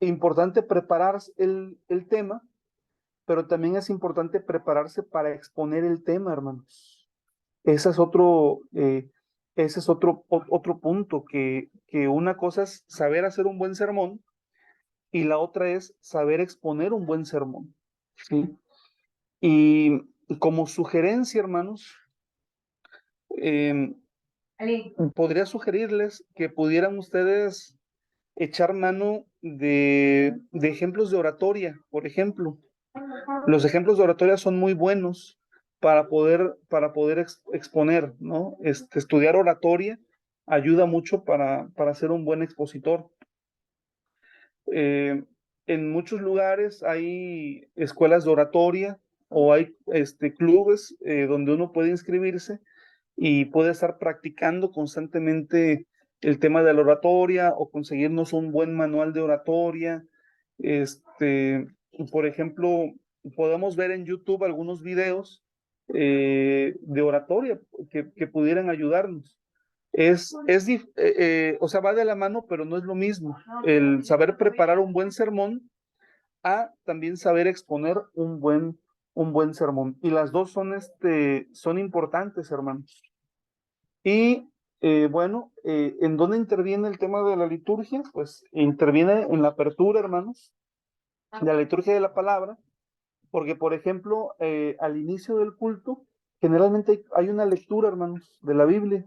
importante preparar el tema, pero también es importante prepararse para exponer el tema, hermanos. Ese es otro, eh, ese es otro punto, que una cosa es saber hacer un buen sermón y la otra es saber exponer un buen sermón, ¿sí? Y como sugerencia, hermanos, podría sugerirles que pudieran ustedes echar mano de ejemplos de oratoria, por ejemplo. Los ejemplos de oratoria son muy buenos para poder exponer, ¿no? Estudiar oratoria ayuda mucho para ser un buen expositor. Eh, en muchos lugares hay escuelas de oratoria o hay clubes donde uno puede inscribirse y puede estar practicando constantemente el tema de la oratoria o conseguirnos un buen manual de oratoria. Este, por ejemplo, podemos ver en YouTube algunos videos de oratoria que pudieran ayudarnos. O sea, va de la mano, pero no es lo mismo. El saber preparar un buen sermón a también saber exponer un buen sermón. Y las dos son importantes, hermanos. Y bueno, ¿en dónde interviene el tema de la liturgia? Pues interviene en la apertura, hermanos, de la liturgia de la palabra, porque, por ejemplo, al inicio del culto, generalmente hay una lectura, hermanos, de la Biblia.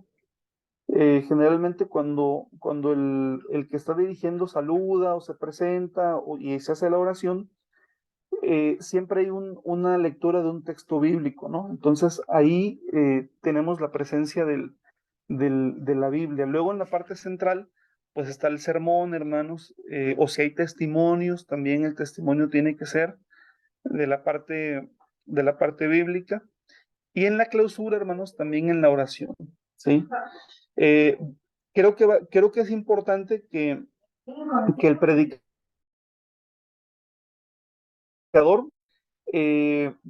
Generalmente cuando el que está dirigiendo saluda o se presenta y se hace la oración, siempre hay una lectura de un texto bíblico, ¿no? Entonces ahí tenemos la presencia de la Biblia. Luego en la parte central, pues está el sermón, hermanos, o si hay testimonios, también el testimonio tiene que ser de la parte bíblica. Y en la clausura, hermanos, también en la oración, ¿sí? Creo que es importante que el predicador,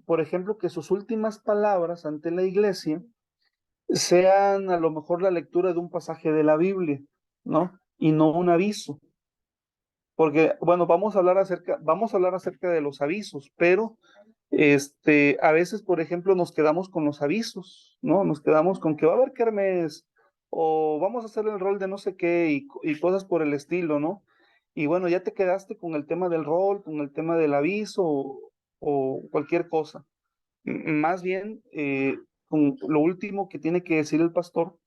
por ejemplo, que sus últimas palabras ante la iglesia sean a lo mejor la lectura de un pasaje de la Biblia, ¿no? Y no un aviso. Porque, bueno, vamos a hablar acerca de los avisos, pero a veces, por ejemplo, nos quedamos con los avisos, ¿no? Nos quedamos con que va a haber kermés, o vamos a hacer el rol de no sé qué, y cosas por el estilo, ¿no? Y bueno, ya te quedaste con el tema del rol, con el tema del aviso, o cualquier cosa. Más bien, con lo último que tiene que decir el pastor,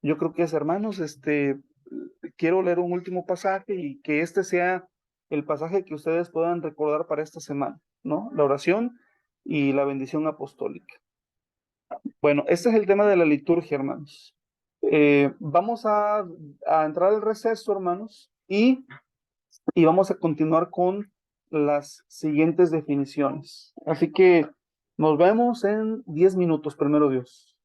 yo creo que es, hermanos, quiero leer un último pasaje y que este sea el pasaje que ustedes puedan recordar para esta semana, ¿no? La oración y la bendición apostólica. Bueno, este es el tema de la liturgia, hermanos. Vamos a entrar al receso, hermanos, y vamos a continuar con las siguientes definiciones. Así que nos vemos en 10 minutos, primero Dios.